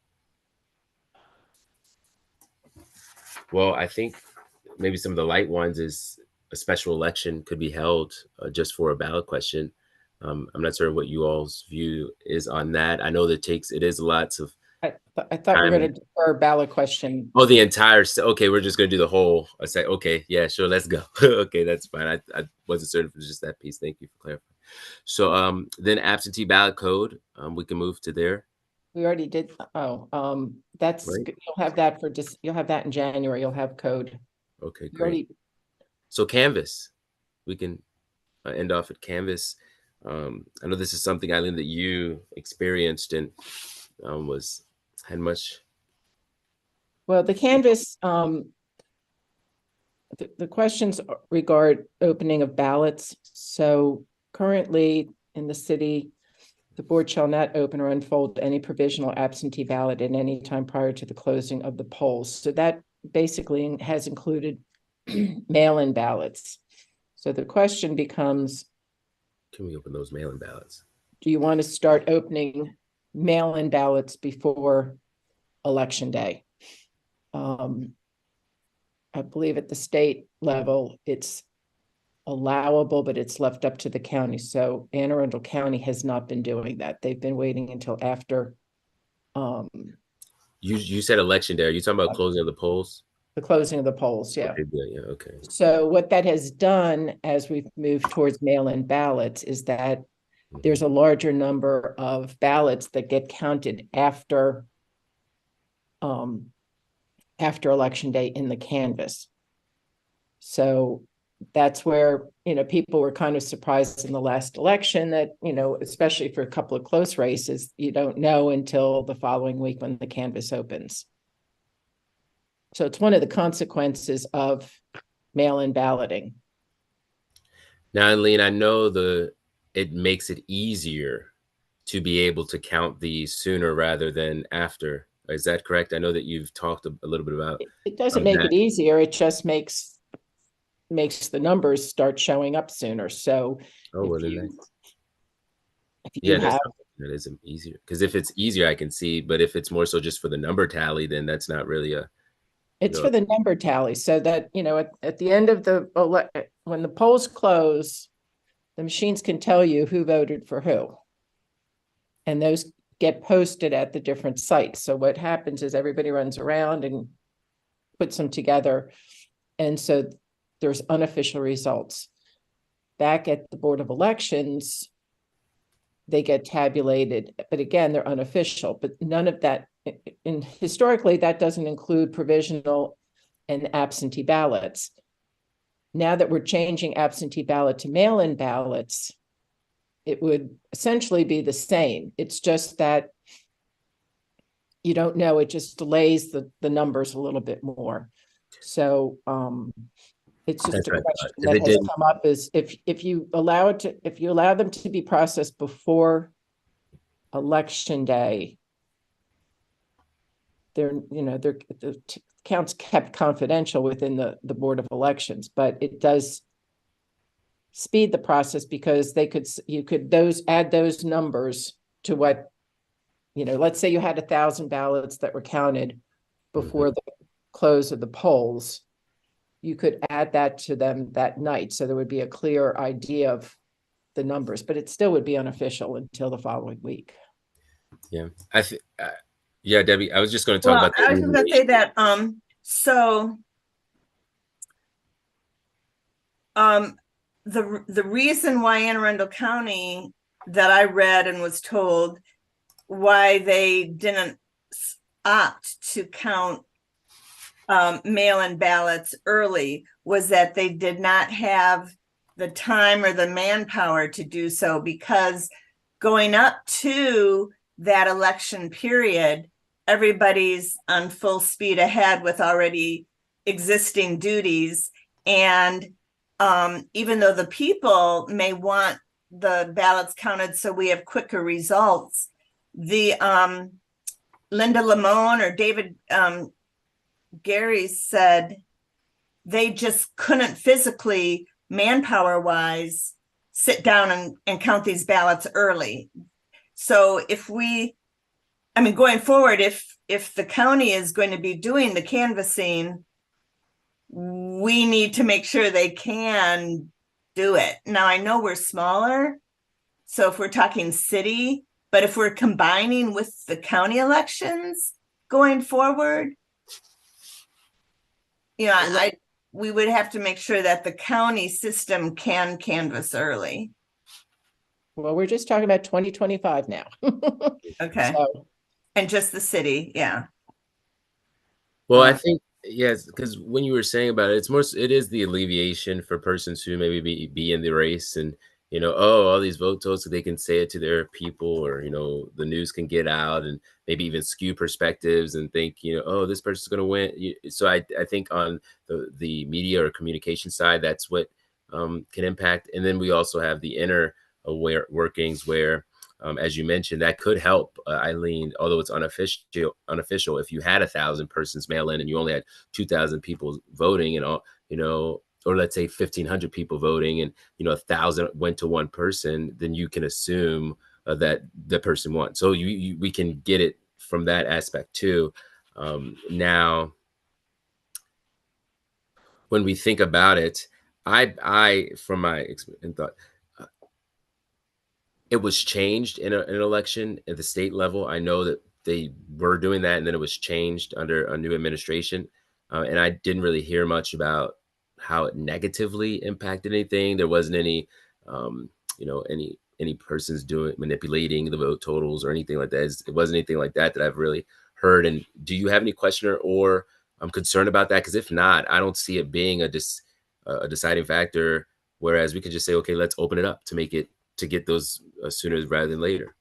Speaker 2: well, I think maybe some of the light ones is a special election could be held just for a ballot question. I'm not sure what you all's view is on that. I know that it is lots of
Speaker 3: I thought we were going to defer ballot question.
Speaker 2: Oh, the entire. Okay, we're just going to do the whole. I say, okay, yeah, sure, let's go. Okay, that's fine. I wasn't certain for just that piece. Thank you for clarifying. So then absentee ballot code, we can move to there.
Speaker 3: We already did. Oh, that's right. You'll have that you'll have that in January. You'll have code.
Speaker 2: Okay, great. So Canvas, we can end off at Canvas. I know this is something, Eileen, that you experienced and had much.
Speaker 3: Well, the Canvas, the questions regard opening of ballots. So currently in the city, the board shall not open or unfold any provisional absentee ballot at any time prior to the closing of the polls. So that basically has included mail-in ballots. So the question becomes,
Speaker 2: can we open those mail-in ballots?
Speaker 3: Do you want to start opening mail-in ballots before Election Day? I believe at the state level, it's allowable, but it's left up to the county. So Anne Arundel County has not been doing that. They've been waiting until after.
Speaker 2: You said election day. Are you talking about closing of the polls?
Speaker 3: The closing of the polls, yeah.
Speaker 2: Okay, good, yeah, okay.
Speaker 3: So what that has done as we've moved towards mail-in ballots is that there's a larger number of ballots that get counted after election day in the canvas. So that's where, people were kind of surprised in the last election that, especially for a couple of close races, you don't know until the following week when the canvas opens. So it's one of the consequences of mail-in balloting.
Speaker 2: Now, Eileen, I know it makes it easier to be able to count these sooner rather than after. Is that correct? I know that you've talked a little bit about
Speaker 3: it doesn't make
Speaker 2: that.
Speaker 3: it easier. It just makes the numbers start showing up sooner. So
Speaker 2: that is easier, because if it's easier, I can see, but if it's more so just for the number tally, then that's not really
Speaker 3: it's for the number tally, so that, at the end of when the polls close, the machines can tell you who voted for who. And those get posted at the different sites. So what happens is everybody runs around and puts them together. And so there's unofficial results. Back at the Board of Elections, they get tabulated, but again, they're unofficial, but none of that, historically, that doesn't include provisional and absentee ballots. Now that we're changing absentee ballot to mail-in ballots, it would essentially be the same. It's just that you don't know, it just delays the numbers a little bit more. So it's just
Speaker 2: That's
Speaker 3: a
Speaker 2: right.
Speaker 3: question
Speaker 2: If
Speaker 3: that
Speaker 2: it
Speaker 3: has
Speaker 2: didn't-
Speaker 3: come up is if you allow them to be processed before election day, the counts kept confidential within the Board of Elections, but it does speed the process because you could add those numbers to what, let's say you had 1,000 ballots that were counted before the close of the polls. You could add that to them that night, so there would be a clear idea of the numbers, but it still would be unofficial until the following week.
Speaker 2: Yeah, yeah, Debbie, I was just going to talk about.
Speaker 4: I was going to say that. The reason why Anne Arundel County, that I read and was told why they didn't opt to count mail-in ballots early was that they did not have the time or the manpower to do so, because going up to that election period, everybody's on full speed ahead with already existing duties. And even though the people may want the ballots counted so we have quicker results, the Linda Lamone or David Gary said they just couldn't physically, manpower wise, sit down and count these ballots early. So going forward, if the county is going to be doing the canvassing, we need to make sure they can do it. Now, I know we're smaller, so if we're talking city, but if we're combining with the county elections going forward, we would have to make sure that the county system can canvass early.
Speaker 3: Well, we're just talking about 2025 now.
Speaker 4: Okay.
Speaker 3: So,
Speaker 4: and just the city, yeah.
Speaker 2: Well, I think, yes, because when you were saying about it, it is the alleviation for persons who maybe be in the race and, all these vote totals, so they can say it to their people, or, the news can get out and maybe even skew perspectives and think, this person's going to win. So I think on the media or communication side, that's what can impact. And then we also have the inner workings where, as you mentioned, that could help, Eileen, although it's unofficial. If you had 1,000 persons mail in and you only had 2,000 people voting, and all, or let's say 1,500 people voting, and 1,000 went to one person, then you can assume that the person won. So we can get it from that aspect too. Now, when we think about it, I from my experience thought, it was changed in an election at the state level. I know that they were doing that, and then it was changed under a new administration. And I didn't really hear much about how it negatively impacted anything. There wasn't any, any persons manipulating the vote totals or anything like that. It wasn't anything like that I've really heard. And do you have any question or I'm concerned about that? Because if not, I don't see it being a deciding factor. Whereas we could just say, okay, let's open it up to get those sooner rather than later.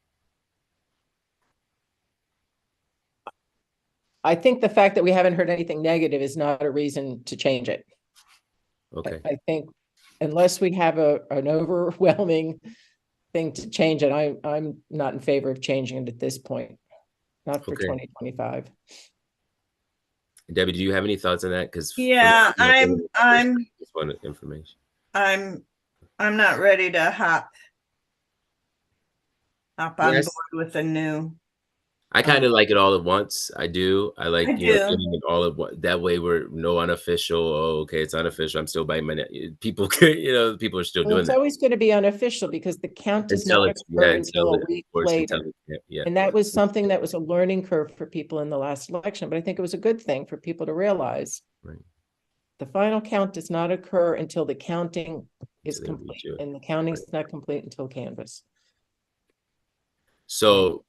Speaker 3: I think the fact that we haven't heard anything negative is not a reason to change it.
Speaker 2: Okay.
Speaker 3: I think unless we have an overwhelming thing to change it, I'm not in favor of changing it at this point, not for
Speaker 2: Okay.
Speaker 3: 2025.
Speaker 2: Debbie, do you have any thoughts on that? Because
Speaker 4: Yeah, I'm
Speaker 2: just wanted information.
Speaker 4: I'm not ready to hop on
Speaker 2: Yes.
Speaker 4: board with a new.
Speaker 2: I kind of like it all at once. I do. I like
Speaker 4: I
Speaker 2: getting
Speaker 4: do.
Speaker 2: it all at once. That way we're no unofficial. Oh, okay, it's unofficial. I'm still biting my neck. People, people are still
Speaker 3: Well,
Speaker 2: doing
Speaker 3: it's
Speaker 2: that
Speaker 3: always going to be unofficial because the count does
Speaker 2: until
Speaker 3: not
Speaker 2: it's
Speaker 3: occur
Speaker 2: until
Speaker 3: until a
Speaker 2: it,
Speaker 3: week
Speaker 2: of course,
Speaker 3: later.
Speaker 2: yeah.
Speaker 3: And that was something that was a learning curve for people in the last election, but I think it was a good thing for people to realize.
Speaker 2: Right.
Speaker 3: The final count does not occur until the counting is
Speaker 2: Until they
Speaker 3: complete,
Speaker 2: redo it.
Speaker 3: and the counting is not complete until canvas.
Speaker 2: So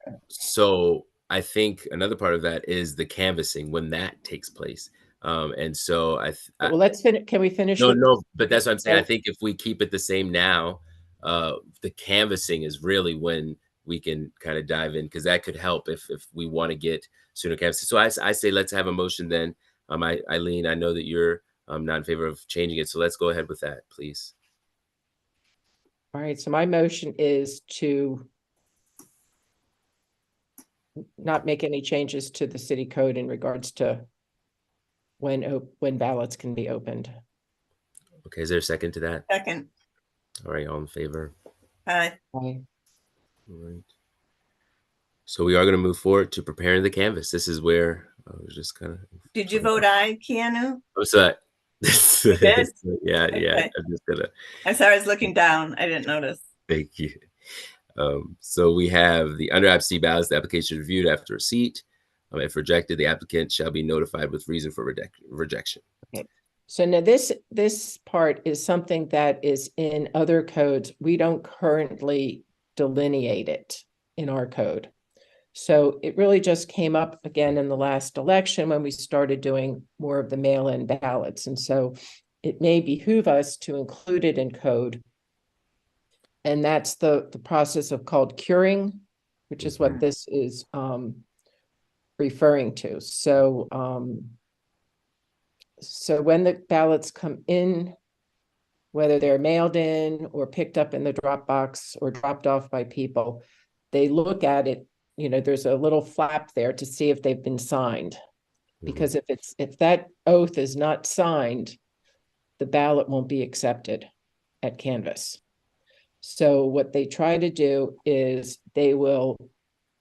Speaker 2: I think another part of that is the canvassing when that takes place. And so
Speaker 3: Well, let's finish. Can we finish?
Speaker 2: no, but that's what I'm saying. I think if we keep it the same now, the canvassing is really when we can kind of dive in, because that could help if we want to get sooner canvassing. So I say let's have a motion then. Eileen, I know that you're not in favor of changing it, so let's go ahead with that, please.
Speaker 3: All right, so my motion is to not make any changes to the city code in regards to when ballots can be opened.
Speaker 2: Okay, is there a second to that?
Speaker 4: Second.
Speaker 2: All right, all in favor?
Speaker 3: Aye.
Speaker 2: All right. So we are going to move forward to preparing the canvas. This is where I was just kind of.
Speaker 4: Did you vote aye, Keanu?
Speaker 2: What's that?
Speaker 4: You did?
Speaker 2: Yeah.
Speaker 4: Okay.
Speaker 2: I'm just gonna.
Speaker 4: I'm sorry, I was looking down. I didn't notice.
Speaker 2: Thank you. So we have the under absentee ballots. The application reviewed after receipt. If rejected, the applicant shall be notified with reason for rejection.
Speaker 3: Okay. So now this part is something that is in other codes. We don't currently delineate it in our code. So it really just came up again in the last election when we started doing more of the mail-in ballots. And so it may behoove us to include it in code. And that's the process of called curing, which is what this is referring to. So so when the ballots come in, whether they're mailed in or picked up in the drop box or dropped off by people, they look at it, there's a little flap there to see if they've been signed. Because if that oath is not signed, the ballot won't be accepted at canvas. So what they try to do is they will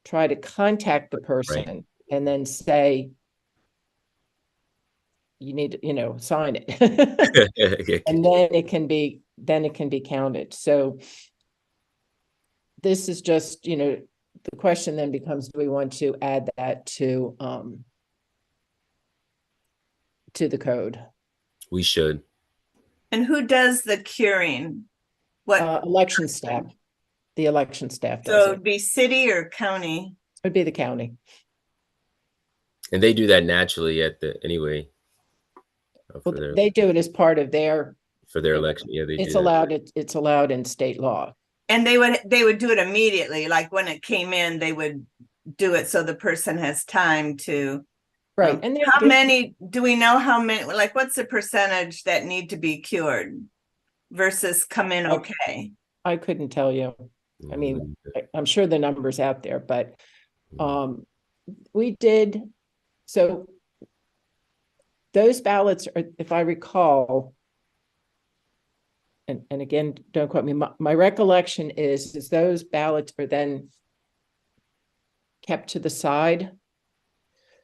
Speaker 3: try to contact the person and then say, you need to, sign it. And then it can be counted. So this is just, the question then becomes, do we want to add that to the code?
Speaker 2: We should.
Speaker 4: And who does the curing? What?
Speaker 3: Election staff. The election staff does
Speaker 4: So
Speaker 3: it.
Speaker 4: it'd be city or county?
Speaker 3: It would be the county.
Speaker 2: And they do that naturally anyway.
Speaker 3: Well, they do it as part of their
Speaker 2: election. Yeah,
Speaker 3: it's allowed. It's allowed in state law.
Speaker 4: And they would do it immediately. Like when it came in, they would do it so the person has time to.
Speaker 3: Right. And
Speaker 4: how many do we know? How many? Like, what's the percentage that need to be cured versus come in okay?
Speaker 3: I couldn't tell you. I mean, I'm sure the number's out there, but we did. So those ballots are, if I recall, and again, don't quote me, my recollection is those ballots are then kept to the side.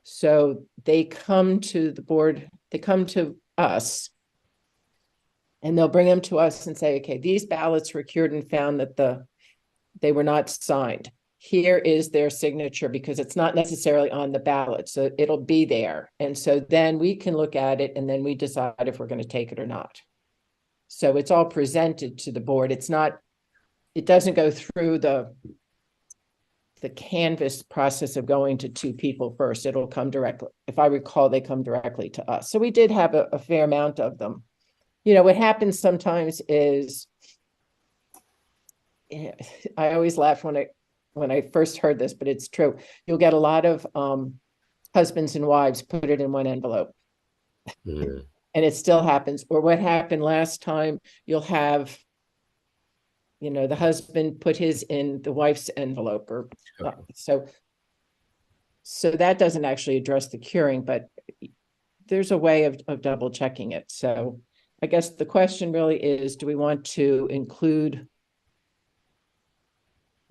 Speaker 3: So they come to the board, they come to us, and they'll bring them to us and say, okay, these ballots were cured and found that they were not signed. here is their signature, because it's not necessarily on the ballot, so it'll be there. And so then we can look at it and then we decide if we're going to take it or not. So it's all presented to the board. It's not, it doesn't go through the canvas process of going to two people first. It'll come directly. If I recall, they come directly to us. So we did have a fair amount of them. You know, what happens sometimes is, I always laugh when I first heard this, but it's true. You'll get a lot of husbands and wives put it in one envelope.
Speaker 2: Mhm.
Speaker 3: And it still happens. Or what happened last time, you'll have, you know, the husband put his in the wife's envelope, or so that doesn't actually address the curing, but there's a way of double checking it. So I guess the question really is, do we want to include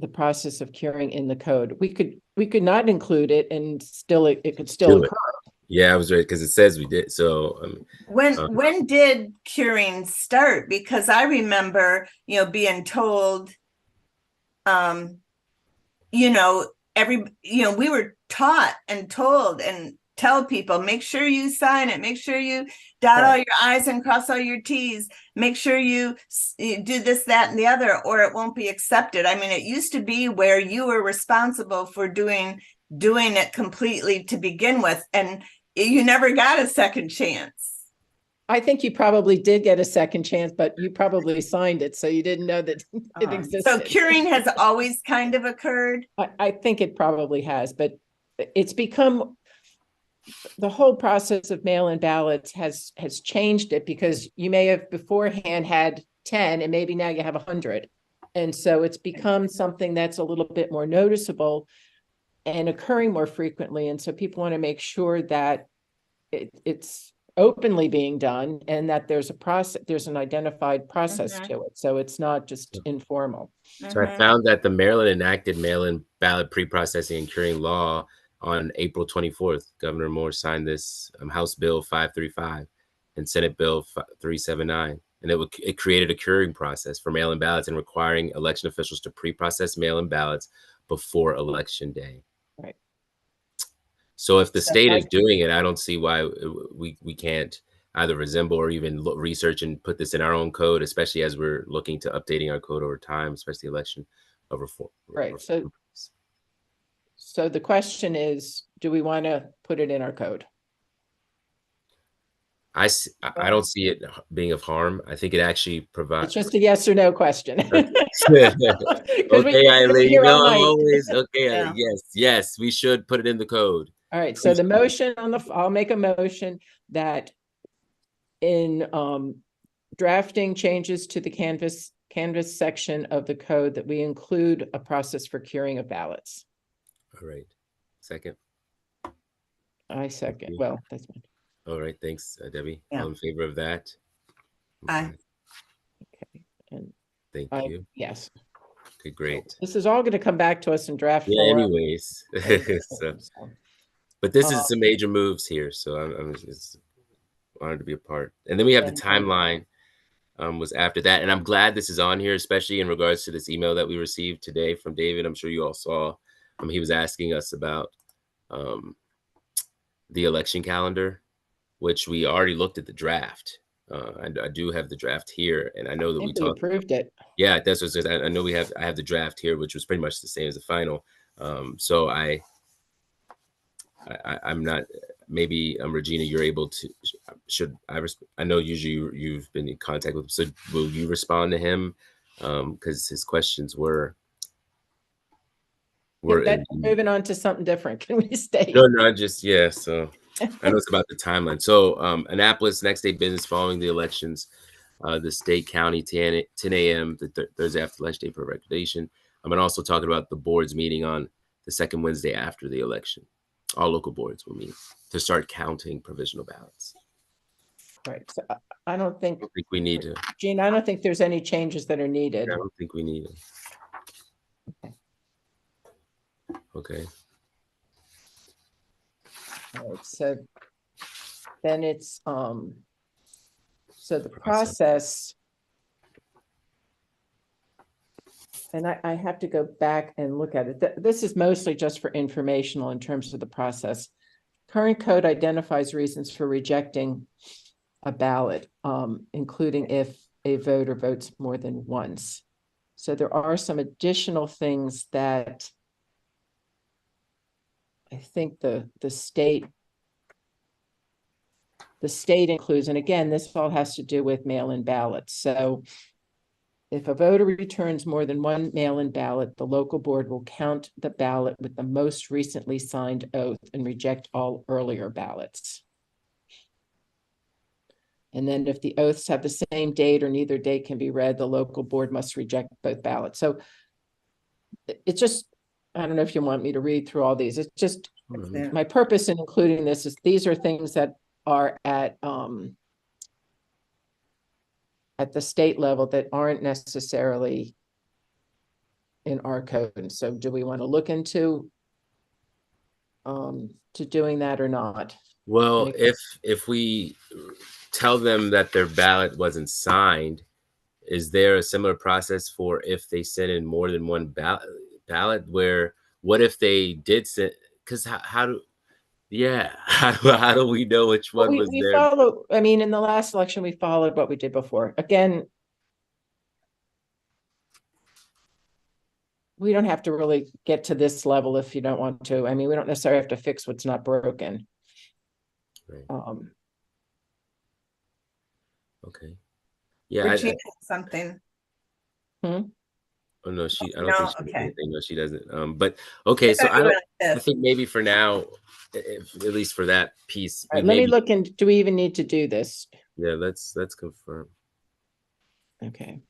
Speaker 3: the process of curing in the code? We could not include it and still it could still
Speaker 2: Do it.
Speaker 3: occur.
Speaker 2: Yeah, I was right, because it says we did. So
Speaker 4: When did curing start? Because I remember, being told, we were taught and told and tell people, make sure you sign it, make sure you dot all your I's and cross all your T's, make sure you do this, that, and the other, or it won't be accepted. I mean, it used to be where you were responsible for doing it completely to begin with, and you never got a second chance.
Speaker 3: I think you probably did get a second chance, but you probably signed it, so you didn't know that it existed.
Speaker 4: So curing has always kind of occurred?
Speaker 3: I think it probably has, but it's become, the whole process of mail-in ballots has changed it, because you may have beforehand had 10 and maybe now you have 100. And so it's become something that's a little bit more noticeable and occurring more frequently. And so people want to make sure that it's openly being done and that there's a process, there's an identified process to it. So it's not just informal.
Speaker 2: So I found that the Maryland enacted mail-in ballot pre-processing and curing law on April 24th. Governor Moore signed this House Bill 535 and Senate Bill 379. And it created a curing process for mail-in ballots and requiring election officials to pre-process mail-in ballots before election day.
Speaker 3: Right.
Speaker 2: So if the state is doing it, I don't see why we can't either resemble or even research and put this in our own code, especially as we're looking to updating our code over time, especially election of reform.
Speaker 3: Right. So the question is, do we want to put it in our code?
Speaker 2: I don't see it being of harm. I think it actually provides.
Speaker 3: It's just a yes or no question.
Speaker 2: Okay, Eileen, I'm always okay. Yeah. Yes, we should put it in the code.
Speaker 3: All right. So the motion I'll make a motion that in drafting changes to the canvas section of the code, that we include a process for curing of ballots.
Speaker 2: All right. Second.
Speaker 3: I second. Well, that's fine.
Speaker 2: All right. Thanks, Debbie.
Speaker 4: Yeah.
Speaker 2: All in favor of that?
Speaker 4: Aye.
Speaker 3: Okay. And
Speaker 2: Thank you.
Speaker 3: Yes.
Speaker 2: Okay, great.
Speaker 3: This is all going to come back to us in draft form.
Speaker 2: Anyways. But this is some major moves here. So I'm just honored to be a part. And then we have the timeline was after that. And I'm glad this is on here, especially in regards to this email that we received today from David. I'm sure you all saw. He was asking us about the election calendar, which we already looked at the draft. I do have the draft here, and I know that we
Speaker 3: approved it.
Speaker 2: Yeah, that's what it says. I know I have the draft here, which was pretty much the same as the final. So I'm not. Maybe Regina, you're able to. I know usually you've been in contact with him. So will you respond to him? Because his questions were.
Speaker 3: Moving on to something different. Can we stay?
Speaker 2: No, just So I know it's about the timeline. So Annapolis, next day business following the elections, the state, county, 10 a.m. the Thursday after election day for recommendation. I'm also talking about the boards meeting on the second Wednesday after the election. All local boards will meet to start counting provisional ballots.
Speaker 3: Right. So I don't think
Speaker 2: we need to.
Speaker 3: Gene, I don't think there's any changes that are needed.
Speaker 2: I don't think we need it. Okay.
Speaker 3: All right, so then it's so the process And I have to go back and look at it. This is mostly just for informational in terms of the process. Current code identifies reasons for rejecting a ballot, including if a voter votes more than once. So there are some additional things that I think the state includes, and again, this all has to do with mail-in ballots. So if a voter returns more than one mail-in ballot, the local board will count the ballot with the most recently signed oath and reject all earlier ballots. And then if the oaths have the same date or neither date can be read, the local board must reject both ballots. So it's just, I don't know if you want me to read through all these. It's just, my purpose in including this is these are things that are at the state level that aren't necessarily in our code. So do we want to look into to doing that or not?
Speaker 2: Well, if we tell them that their ballot wasn't signed, is there a similar process for if they send in more than one ballot? Where what if they did send? Because how do we know which one was
Speaker 3: we
Speaker 2: there?
Speaker 3: follow. I mean, in the last election, we followed what we did before. Again, we don't have to really get to this level if you don't want to. I mean, we don't necessarily have to fix what's not broken.
Speaker 2: Right. Okay. Yeah.
Speaker 4: Regina has something.
Speaker 2: Oh no, I don't think she
Speaker 4: okay.
Speaker 2: does anything. No, she doesn't. But okay, so I think maybe for now, at least for that piece,
Speaker 3: right, let me look into. Do we even need to do this?
Speaker 2: Yeah, let's confirm.
Speaker 3: Okay.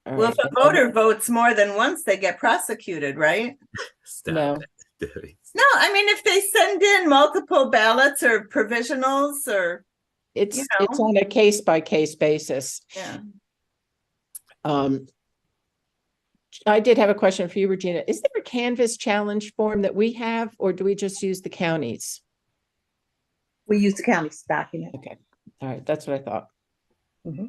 Speaker 4: Well, if a voter votes more than once, they get prosecuted, right?
Speaker 2: Stop.
Speaker 3: No.
Speaker 4: No, I mean, if they send in multiple ballots or provisionals or
Speaker 3: it's on a case-by-case basis.
Speaker 4: Yeah.
Speaker 3: I did have a question for you, Regina. Is there a Canvas challenge form that we have, or do we just use the county's?
Speaker 5: We use the county's document.
Speaker 3: Okay. All right. That's what I thought.
Speaker 5: Mm-hmm.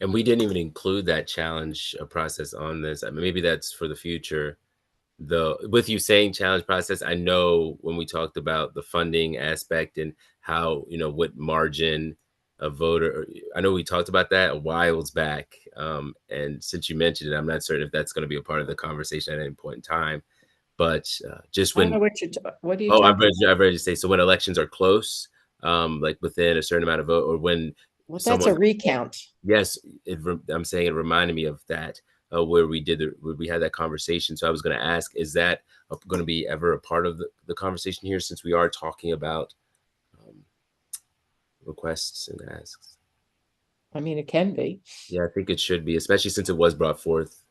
Speaker 2: And we didn't even include that challenge process on this. I mean, maybe that's for the future. With you saying challenge process, I know when we talked about the funding aspect and how, what margin a voter, I know we talked about that a while back. And since you mentioned it, I'm not certain if that's going to be a part of the conversation at any point in time. But just when,
Speaker 3: I don't know what do you?
Speaker 2: I've ready to say. So when elections are close, like within a certain amount of vote, or when
Speaker 3: that's a recount.
Speaker 2: Yes, I'm saying it reminded me of that. Where we had that conversation. So I was going to ask, is that going to be ever a part of the conversation here, since we are talking about requests and asks?
Speaker 3: I mean, it can be.
Speaker 2: Yeah, I think it should be, especially since it was brought forth.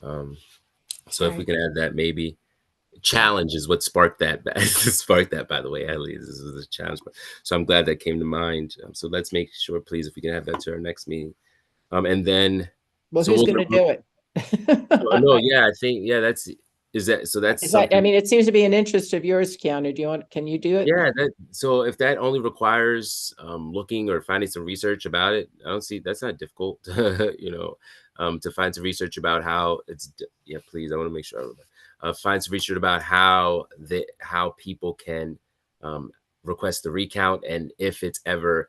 Speaker 2: So if we can add that, maybe challenge is what sparked that. Sparked that, by the way. At least this was a challenge. So I'm glad that came to mind. So let's make sure, please, if we can have that to our next meeting. And then.
Speaker 3: Well, who's going to do it?
Speaker 2: No, yeah, I think, yeah, that's
Speaker 3: I mean, it seems to be an interest of yours, Keanu. Can you do it?
Speaker 2: Yeah, so if that only requires looking or finding some research about it, I don't see that's not difficult, to find some research about how please, I want to make sure find some research about how people can request the recount, and if it's ever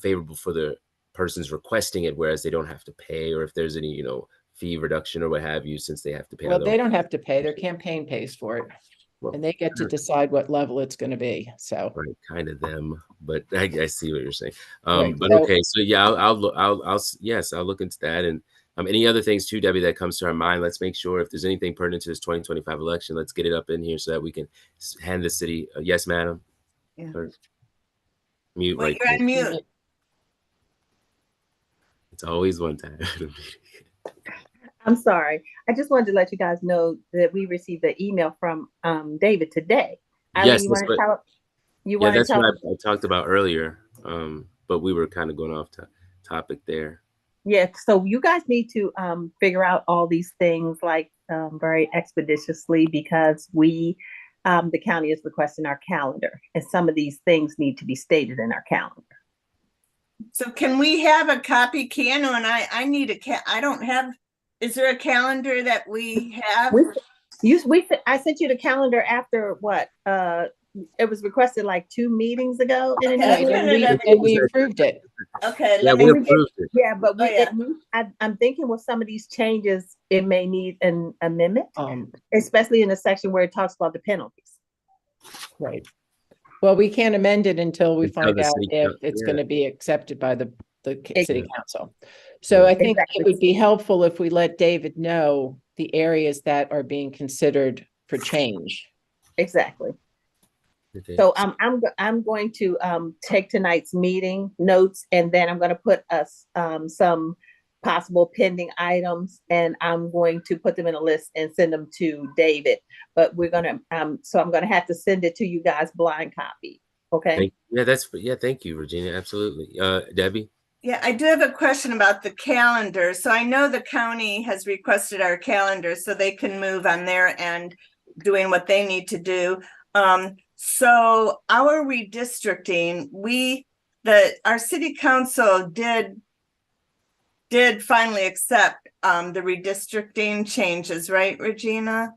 Speaker 2: favorable for the persons requesting it, whereas they don't have to pay, or if there's any, fee reduction or what have you, since they have to pay.
Speaker 3: Well, they don't have to pay. Their campaign pays for it, and they get to decide what level it's going to be. So,
Speaker 2: right, kind of them, but I see what you're saying.
Speaker 3: Right,
Speaker 2: but okay, so yeah, I'll look into that, and any other things too, Debbie, that comes to our mind. Let's make sure if there's anything pertinent to this 2025 election, let's get it up in here so that we can hand the city. Yes, madam.
Speaker 4: Yeah.
Speaker 2: Mute.
Speaker 4: Well,
Speaker 2: right.
Speaker 4: You're on mute.
Speaker 2: It's always one time.
Speaker 5: I'm sorry. I just wanted to let you guys know that we received an email from David today.
Speaker 2: Yes,
Speaker 5: that's what
Speaker 2: I talked about earlier. But we were kind of going off topic there.
Speaker 5: Yeah, so you guys need to figure out all these things like very expeditiously, because the county is requesting our calendar, and some of these things need to be stated in our calendar.
Speaker 4: So can we have a copy, Keanu? And I need I don't have, is there a calendar that we have?
Speaker 1: I sent you the calendar after what? It was requested like 2 meetings ago.
Speaker 4: Okay,
Speaker 3: Right, and we approved it.
Speaker 4: Okay,
Speaker 2: Yeah,
Speaker 4: let
Speaker 2: we
Speaker 4: me,
Speaker 2: approved it.
Speaker 1: Yeah, but
Speaker 4: Oh, yeah.
Speaker 1: I'm thinking with some of these changes, it may need an amendment,
Speaker 3: Um,
Speaker 1: especially in the section where it talks about the penalties.
Speaker 3: right. Well, we can't amend it until we
Speaker 2: Until
Speaker 3: find
Speaker 2: the
Speaker 3: out
Speaker 2: city
Speaker 3: if
Speaker 2: coun-
Speaker 3: it's
Speaker 2: yeah.
Speaker 3: going to be accepted by the
Speaker 1: Exactly.
Speaker 3: city council. So I think
Speaker 1: Exactly.
Speaker 3: it would be helpful if we let David know the areas that are being considered for change.
Speaker 1: Exactly.
Speaker 2: Okay.
Speaker 1: So I'm going to take tonight's meeting notes, and then I'm going to put us some possible pending items, and I'm going to put them in a list and send them to David. But we're gonna so I'm going to have to send it to you guys blind copy. Okay.
Speaker 2: Thank you, Virginia. Absolutely. Debbie?
Speaker 4: Yeah, I do have a question about the calendar. So I know the county has requested our calendar so they can move on their end doing what they need to do. So our redistricting, our city council did finally accept the redistricting changes, right, Regina?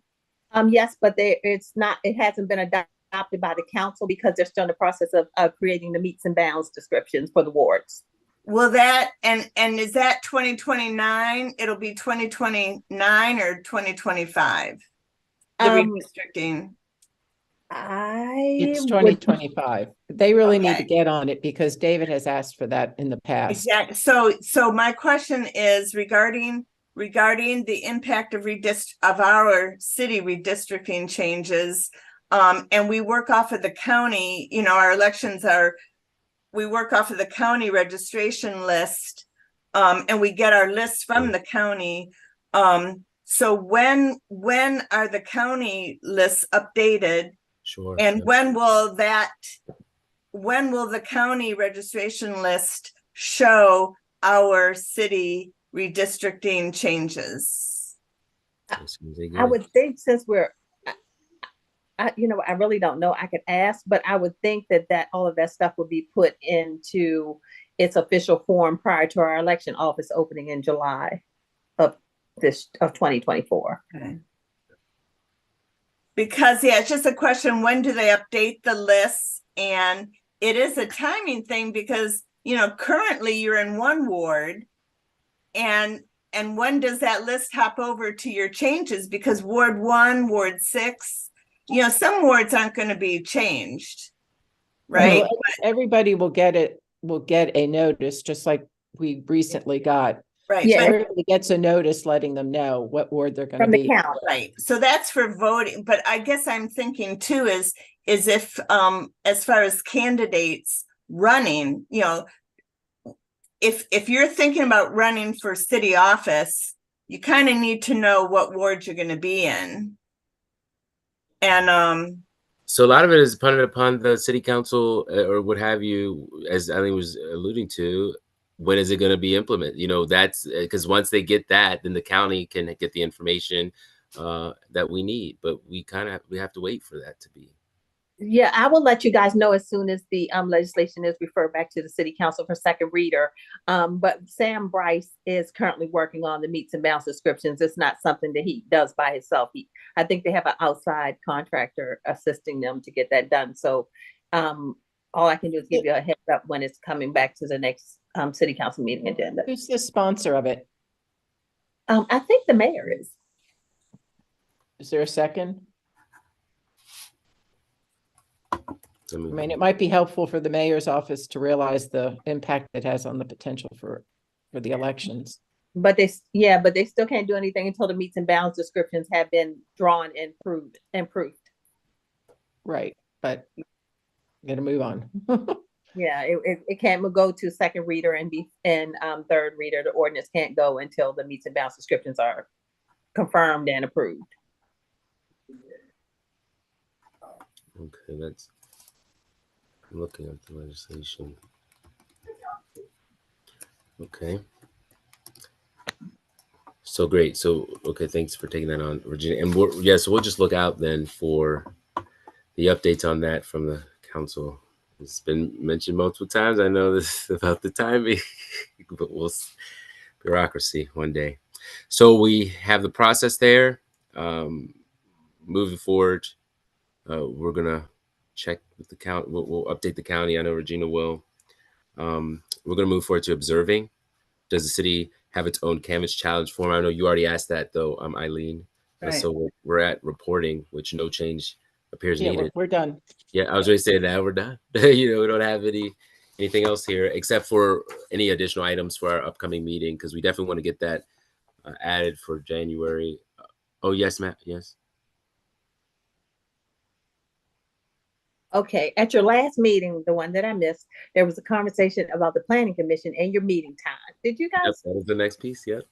Speaker 1: Yes, but it hasn't been adopted by the council because they're still in the process of creating the meets and bounds descriptions for the wards.
Speaker 4: Will that, and is that 2029? It'll be 2029 or 2025? The redistricting.
Speaker 3: It's 2025. They really need to get on it because David has asked for that in the past.
Speaker 4: Exactly. So my question is regarding the impact of our city redistricting changes. And we work off of the county, our elections we work off of the county registration list, and we get our list from the county. So when are the county lists updated?
Speaker 2: Sure.
Speaker 4: And when will the county registration list show our city redistricting changes?
Speaker 1: I would think since I really don't know. I could ask, but I would think that all of that stuff would be put into its official form prior to our election office opening in July of 2024.
Speaker 4: Okay. Because it's just a question, when do they update the lists? And it is a timing thing because, currently you're in one ward and when does that list hop over to your changes? Because Ward 1, Ward 6, some wards aren't going to be changed, right?
Speaker 3: Well, everybody will get a notice, just like we recently got.
Speaker 4: Right.
Speaker 1: Yeah.
Speaker 3: Everybody gets a notice letting them know what ward they're going to be.
Speaker 4: Right. So that's for voting. But I guess I'm thinking too is if as far as candidates running, if you're thinking about running for city office, you kind of need to know what ward you're going to be in. And
Speaker 2: so a lot of it is dependent upon the city council or what have you, as Eileen was alluding to. When is it going to be implemented? That's because once they get that, then the county can get the information that we need. But we have to wait for that to be.
Speaker 1: Yeah, I will let you guys know as soon as the legislation is referred back to the city council for second reader. But Sam Bryce is currently working on the meets and bounds descriptions. It's not something that he does by himself. I think they have an outside contractor assisting them to get that done. So all I can do is give you a heads up when it's coming back to the next city council meeting agenda.
Speaker 3: Who's the sponsor of it?
Speaker 1: I think the mayor is.
Speaker 3: Is there a second? I mean, it might be helpful for the mayor's office to realize the impact it has on the potential for the elections.
Speaker 1: But they still can't do anything until the meets and bounds descriptions have been drawn and proved.
Speaker 3: Right, but I'm gonna move on.
Speaker 1: Yeah, it can't go to second reader and third reader. The ordinance can't go until the meets and bounds descriptions are confirmed and approved.
Speaker 2: Okay, I'm looking at the legislation. Okay. So great. So, okay, thanks for taking that on, Virginia. And so we'll just look out then for the updates on that from the council It's been mentioned multiple times. I know this about the timing, but bureaucracy one day. So we have the process there. Moving forward, we're gonna check with the county. We'll update the county. I know Regina will. We're gonna move forward to observing. Does the city have its own canvas challenge form? I know you already asked that though, Eileen.
Speaker 4: Right.
Speaker 2: So we're at reporting, which no change appears
Speaker 3: Yeah,
Speaker 2: needed.
Speaker 3: we're done.
Speaker 2: Yeah, I was ready to say that we're done. We don't have anything else here except for any additional items for our upcoming meeting, because we definitely want to get that added for January. Oh yes, Matt. Yes.
Speaker 1: Okay, at your last meeting, the one that I missed, there was a conversation about the planning commission and your meeting time. Did you
Speaker 2: Yep,
Speaker 1: guys?
Speaker 2: that was the next piece. Yep.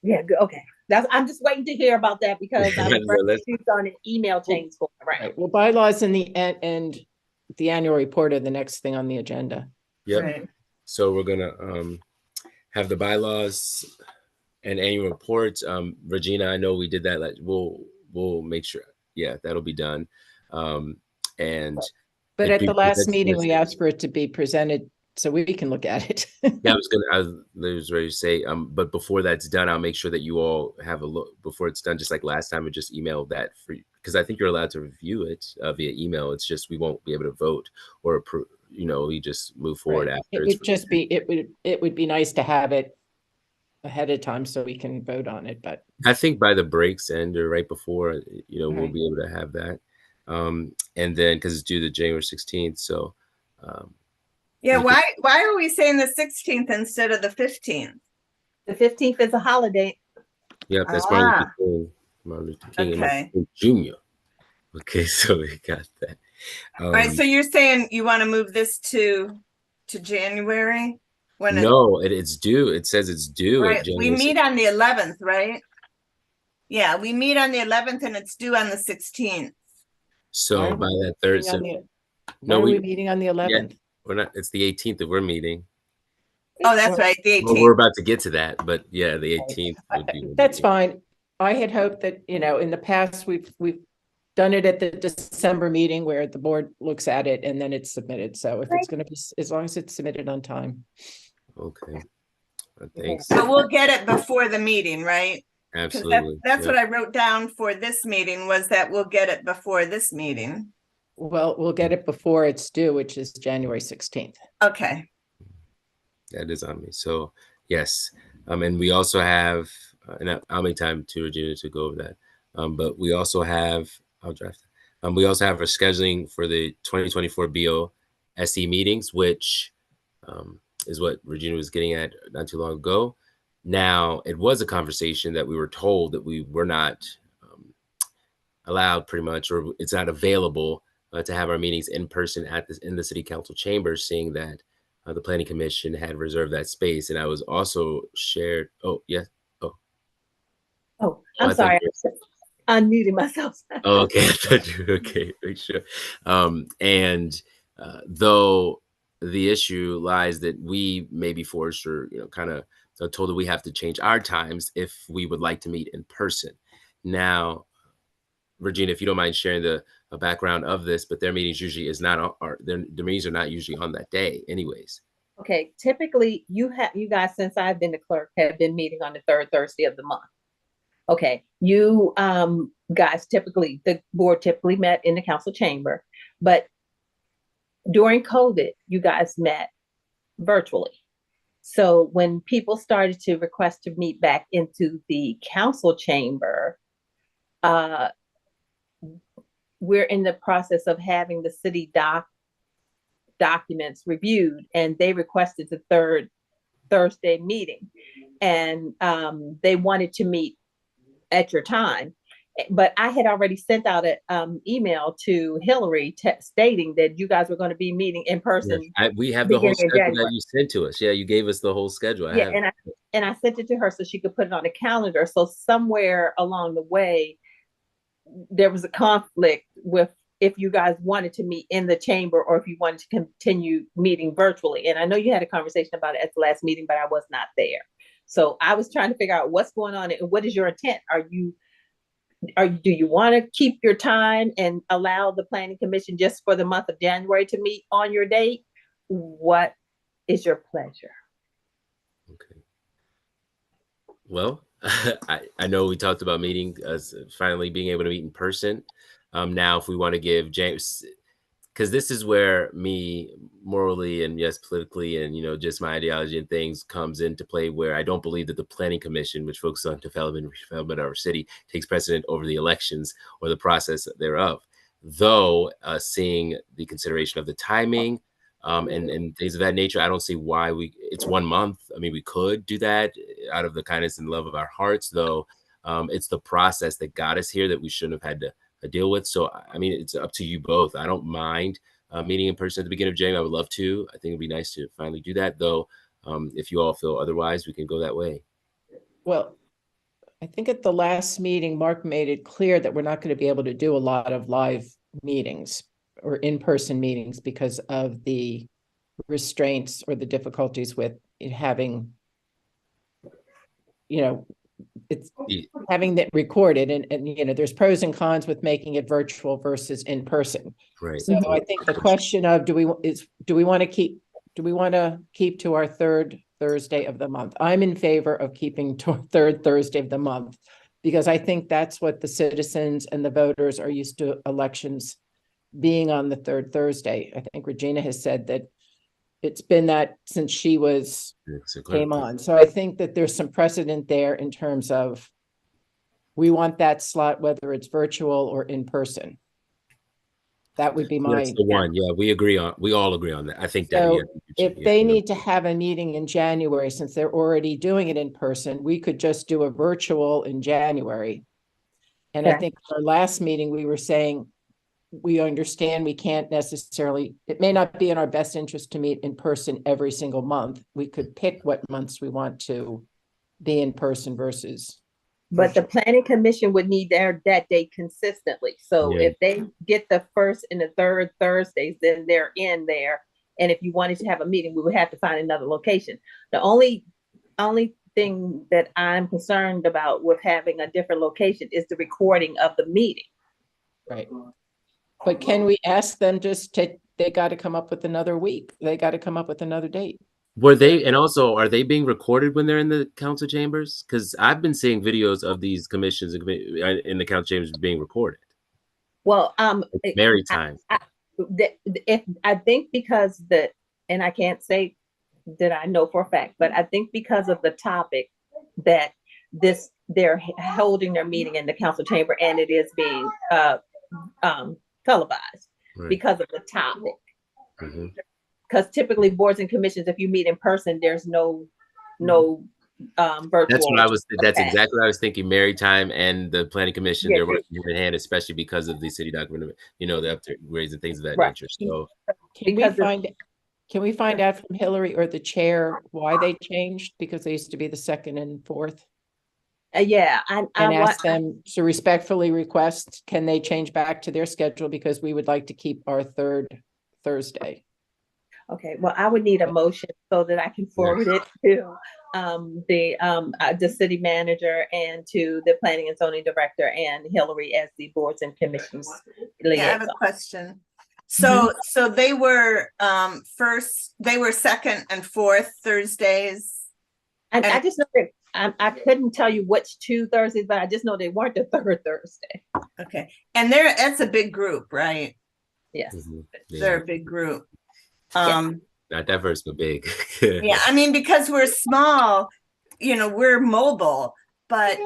Speaker 1: Yeah, good. Okay. I'm just waiting to hear about that because I was
Speaker 2: No,
Speaker 1: very
Speaker 2: let's-
Speaker 1: confused on an email chains going around.
Speaker 3: Right. Well, bylaws and the annual report are the next thing on the agenda.
Speaker 2: Yep.
Speaker 4: Right.
Speaker 2: So we're gonna have the bylaws and annual reports. Regina, I know we did that. Like, we'll make sure. Yeah, that'll be done. And
Speaker 3: But
Speaker 2: it'd
Speaker 3: at
Speaker 2: be
Speaker 3: the last
Speaker 2: presented
Speaker 3: meeting,
Speaker 2: as-
Speaker 3: we asked for it to be presented so we can look at it.
Speaker 2: Yeah, I was ready to say, but before that's done, I'll make sure that you all have a look before it's done, just like last time, and just email that for you, because I think you're allowed to review it via email. It's just we won't be able to vote or approve. We just move forward
Speaker 3: Right.
Speaker 2: after.
Speaker 3: It would just be, it would be nice to have it ahead of time so we can vote on it, but
Speaker 2: I think by the break's end or right before, we'll
Speaker 3: Right.
Speaker 2: be able to have that. And then because it's due to January 16th, so
Speaker 4: Yeah,
Speaker 2: we can-
Speaker 4: why are we saying the 16th instead of the 15th?
Speaker 1: The 15th is a holiday.
Speaker 2: Yep, that's
Speaker 4: Ah.
Speaker 2: Martin Luther King and
Speaker 4: Okay.
Speaker 2: Martin Jr. Okay, so we got that.
Speaker 4: All right, so you're saying you want to move this to January? When
Speaker 2: No, it's due. It says it's due
Speaker 4: right,
Speaker 2: at
Speaker 4: we
Speaker 2: January
Speaker 4: meet on the 11th, right? Yeah, we meet on the 11th and it's due on the 16th.
Speaker 2: So
Speaker 3: Why are
Speaker 2: by
Speaker 3: we
Speaker 2: that third,
Speaker 3: meeting
Speaker 2: so
Speaker 3: on the-
Speaker 2: no,
Speaker 3: why are
Speaker 2: we-
Speaker 3: we meeting on the 11th?
Speaker 2: we're not. It's the 18th that we're meeting.
Speaker 4: Oh, that's right, the
Speaker 2: Well, we're
Speaker 4: 18th.
Speaker 2: about to get to that, but yeah, the 18th would be.
Speaker 3: That's fine. I had hoped that, in the past, we've done it at the December meeting where the board looks at it and then it's submitted. So if it's going to be, as long as it's submitted on time.
Speaker 2: Okay. Thanks.
Speaker 4: So we'll get it before the meeting, right? Because
Speaker 2: Absolutely.
Speaker 4: that's
Speaker 2: yeah.
Speaker 4: what I wrote down for this meeting, was that we'll get it before this meeting.
Speaker 3: Well, we'll get it before it's due, which is January 16th.
Speaker 4: Okay.
Speaker 2: That is on me. So yes, and we also have, and I'll make time to Regina to go over that. But we also have, I'll draft. We also have our scheduling for the 2024 BOSE meetings, which is what Regina was getting at not too long ago. Now, it was a conversation that we were told that we were not allowed, pretty much, or it's not available to have our meetings in person in the city council chambers, seeing that the planning commission had reserved that space. And I was also shared. Oh, yes.
Speaker 1: Oh,
Speaker 2: I
Speaker 1: I'm
Speaker 2: thought
Speaker 1: sorry.
Speaker 2: you
Speaker 1: Unmuting myself.
Speaker 2: Oh, okay. I thought you were okay. Make sure. And though the issue lies that we may be forced or, kind of told that we have to change our times if we would like to meet in person. Now, Regina, if you don't mind sharing the background of this, but their meetings usually their meetings are not usually on that day anyways.
Speaker 1: Okay, typically you guys, since I've been the clerk, have been meeting on the third Thursday of the month. Okay, you guys the board typically met in the council chamber, but during COVID, you guys met virtually. So when people started to request to meet back into the council chamber, we're in the process of having the city documents reviewed, and they requested the third Thursday meeting, and they wanted to meet at your time. But I had already sent out an email to Hillary stating that you guys were going to be meeting in person.
Speaker 2: Yes, we have the whole
Speaker 1: beginning of
Speaker 2: schedule
Speaker 1: January.
Speaker 2: that you sent to us. Yeah, you gave us the whole schedule.
Speaker 1: And I sent it to her so she could put it on the calendar. So somewhere along the way, there was a conflict with if you guys wanted to meet in the chamber or if you wanted to continue meeting virtually. And I know you had a conversation about it at the last meeting, but I was not there. So I was trying to figure out what's going on and what is your intent? Are you do you want to keep your time and allow the planning commission just for the month of January to meet on your date? What is your pleasure?
Speaker 2: Okay. Well, I know we talked about meeting, finally being able to meet in person. Now, if we want to give James, because this is where me morally and yes, politically and, just my ideology and things comes into play, where I don't believe that the planning commission, which focuses on development and redevelopment of our city, takes precedent over the elections or the process thereof. Though seeing the consideration of the timing, and things of that nature, I don't see why it's 1 month. I mean, we could do that out of the kindness and love of our hearts, though. It's the process that got us here that we shouldn't have had to deal with. So, I mean, it's up to you both. I don't mind meeting in person at the beginning of January. I would love to. I think it'd be nice to finally do that, though. If you all feel otherwise, we can go that way.
Speaker 3: Well, I think at the last meeting, Mark made it clear that we're not going to be able to do a lot of live meetings or in-person meetings because of the restraints or the difficulties with having, it's having that recorded, and there's pros and cons with making it virtual versus in person.
Speaker 2: Right.
Speaker 3: So I think the question of do we want to keep to our third Thursday of the month? I'm in favor of keeping to our third Thursday of the month because I think that's what the citizens and the voters are used to elections being on the third Thursday. I think Regina has said that it's been that since she came on. So I think that there's some precedent there in terms of we want that slot, whether it's virtual or in person. That would be my.
Speaker 2: That's the one. Yeah, we all agree on that. I think that.
Speaker 3: So
Speaker 2: Yeah,
Speaker 3: if they need to have a meeting in January, since they're already doing it in person, we could just do a virtual in January. And I think our last meeting, we were saying, we understand we can't necessarily, it may not be in our best interest to meet in person every single month. We could pick what months we want to be in person versus.
Speaker 1: But the planning commission would need that date consistently. So if they get the first and the third Thursdays, then they're in there. And if you wanted to have a meeting, we would have to find another location. The only thing that I'm concerned about with having a different location is the recording of the meeting.
Speaker 3: Right. But can we ask them they got to come up with another week? They got to come up with another date.
Speaker 2: And also, are they being recorded when they're in the council chambers? Because I've been seeing videos of these commissions in the council chambers being recorded.
Speaker 1: Well,
Speaker 2: Mary time.
Speaker 1: I think because and I can't say that I know for a fact, but I think because of the topic that they're holding their meeting in the council chamber and it is being televised because of the topic.
Speaker 2: Mm-hmm.
Speaker 1: Because typically boards and commissions, if you meet in person, there's no virtual.
Speaker 2: That's exactly what I was thinking. Mary time and the planning commission, they're working hand in hand, especially because of the city document, the upgrades and things of that nature. So
Speaker 3: can we find out from Hillary or the chair why they changed? Because they used to be the second and fourth.
Speaker 1: And
Speaker 3: ask them to respectfully request, can they change back to their schedule because we would like to keep our third Thursday.
Speaker 1: Okay, well, I would need a motion so that I can forward it to the city manager and to the planning and zoning director and Hillary as the boards and commissions liaison.
Speaker 4: I have a question. So they were they were second and fourth Thursdays.
Speaker 1: And I just know that I couldn't tell you which 2 Thursdays, but I just know they weren't the third Thursday.
Speaker 4: Okay, and that's a big group, right?
Speaker 1: Yes,
Speaker 4: they're a big group.
Speaker 2: Not diverse, but big.
Speaker 4: Yeah, I mean, because we're small, we're mobile, but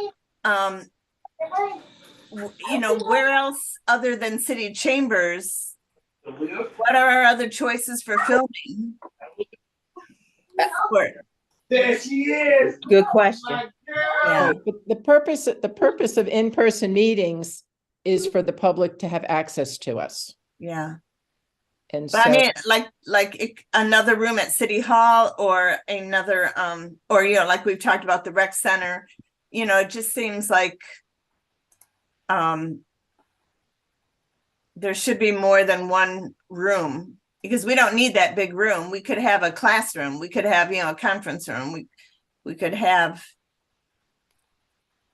Speaker 4: where else other than city chambers? What are our other choices for filming?
Speaker 1: There she is. Good question.
Speaker 3: Yeah, but the purpose of in-person meetings is for the public to have access to us.
Speaker 4: Yeah.
Speaker 3: And
Speaker 4: but so, I mean, like another room at City Hall or another, or, like we've talked about the rec center, it just seems like there should be more than one room because we don't need that big room. We could have a classroom. We could have, a conference room. We could have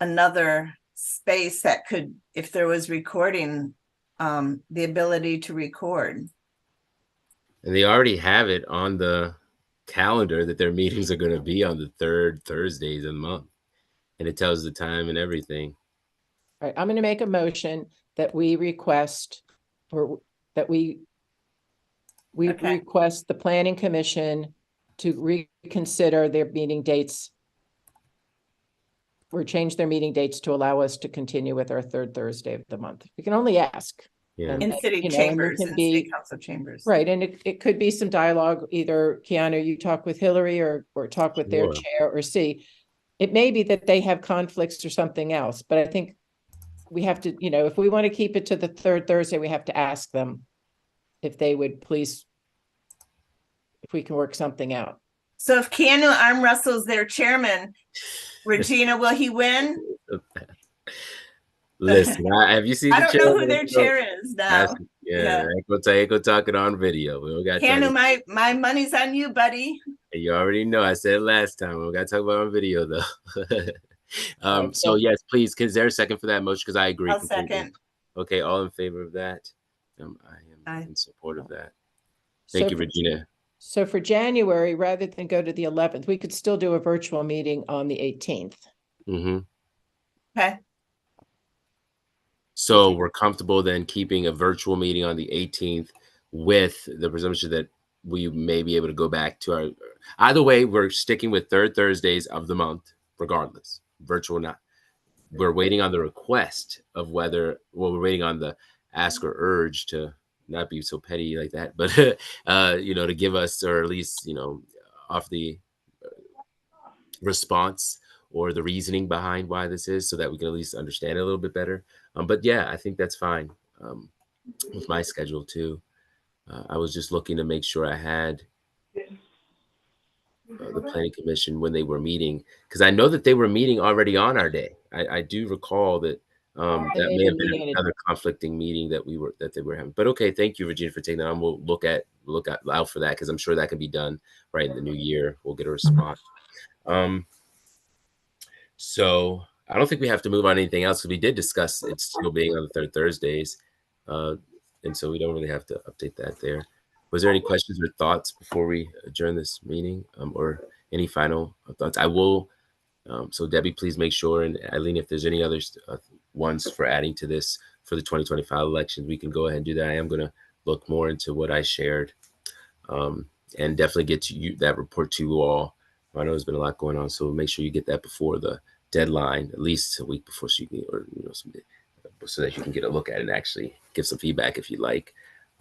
Speaker 4: another space that could, if there was recording, the ability to record.
Speaker 2: And they already have it on the calendar that their meetings are going to be on the third Thursdays of the month. And it tells the time and everything.
Speaker 3: All right, I'm going to make a motion that we request, or that we
Speaker 4: Okay.
Speaker 3: request the planning commission to reconsider their meeting dates or change their meeting dates to allow us to continue with our third Thursday of the month. We can only ask.
Speaker 2: Yeah.
Speaker 3: And,
Speaker 4: In city
Speaker 3: you know, and we
Speaker 4: chambers,
Speaker 3: can
Speaker 4: in
Speaker 3: be-
Speaker 4: city council chambers.
Speaker 3: Right, and it could be some dialogue, either Keanu, you talk with Hillary or talk with their
Speaker 2: Sure.
Speaker 3: chair, or see. It may be that they have conflicts or something else, but I think we have to, you know, if we want to keep it to the third Thursday, we have to ask them if they would please, if we can work something out.
Speaker 4: So if Keanu arm wrestles their chairman, Regina, will he win?
Speaker 2: Listen, have you seen
Speaker 4: I
Speaker 2: the
Speaker 4: don't know who
Speaker 2: chairman?
Speaker 4: their chair is now.
Speaker 2: Yeah, I go talk it on video. We don't got
Speaker 4: Keanu, my money's on you, buddy.
Speaker 2: You already know. I said it last time. We got to talk about it on video though.
Speaker 3: Right,
Speaker 2: so yes, please. Is there a second for that motion? Because I agree.
Speaker 4: I'll
Speaker 2: completely.
Speaker 4: second.
Speaker 2: Okay, all in favor of that? I am
Speaker 4: Aye.
Speaker 2: in support of that.
Speaker 3: So
Speaker 2: Thank you,
Speaker 3: for-
Speaker 2: Regina.
Speaker 3: So for January, rather than go to the 11th, we could still do a virtual meeting on the 18th.
Speaker 2: Mm-hmm.
Speaker 4: Okay.
Speaker 2: So we're comfortable then keeping a virtual meeting on the 18th with the presumption that we may be able to go back to our, either way, we're sticking with third Thursdays of the month, regardless, virtual or not. We're waiting on the request of whether, well, we're waiting on the ask or urge to not be so petty like that, but, you know, to give us, or at least, you know, off the response or the reasoning behind why this is, so that we can at least understand it a little bit better. But yeah, I think that's fine with my schedule too. I was just looking to make sure I had the planning commission when they were meeting, because I know that they were meeting already on our day. I do recall that that may have been another conflicting meeting that they were having. But okay, thank you, Regina, for taking that on. We'll look out for that, because I'm sure that can be done right in the new year. We'll get a response. So I don't think we have to move on anything else, because we did discuss it still being on the third Thursdays. And so we don't really have to update that there. Was there any questions or thoughts before we adjourn this meeting, or any final thoughts? I will. So Debbie, please make sure, and Eileen, if there's any other ones for adding to this for the 2025 elections, we can go ahead and do that. I am going to look more into what I shared, and definitely get to you that report to you all. I know there's been a lot going on, so make sure you get that before the deadline, at least a week before, so you can, or you know, so that you can get a look at it and actually give some feedback if you like.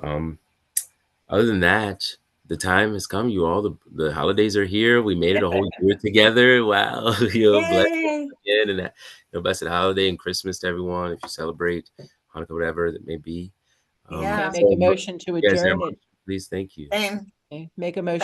Speaker 2: Other than that, the time has come. You all, the holidays are here. We made it a whole year together. Wow, you know, blessed again, and you know, blessed holiday and Christmas to everyone if you celebrate Hanukkah, whatever that may be.
Speaker 4: Yeah.
Speaker 3: Okay, make a motion to
Speaker 2: Yes,
Speaker 3: adjourn it.
Speaker 2: please, thank you.
Speaker 4: Same.
Speaker 3: Okay, make a motion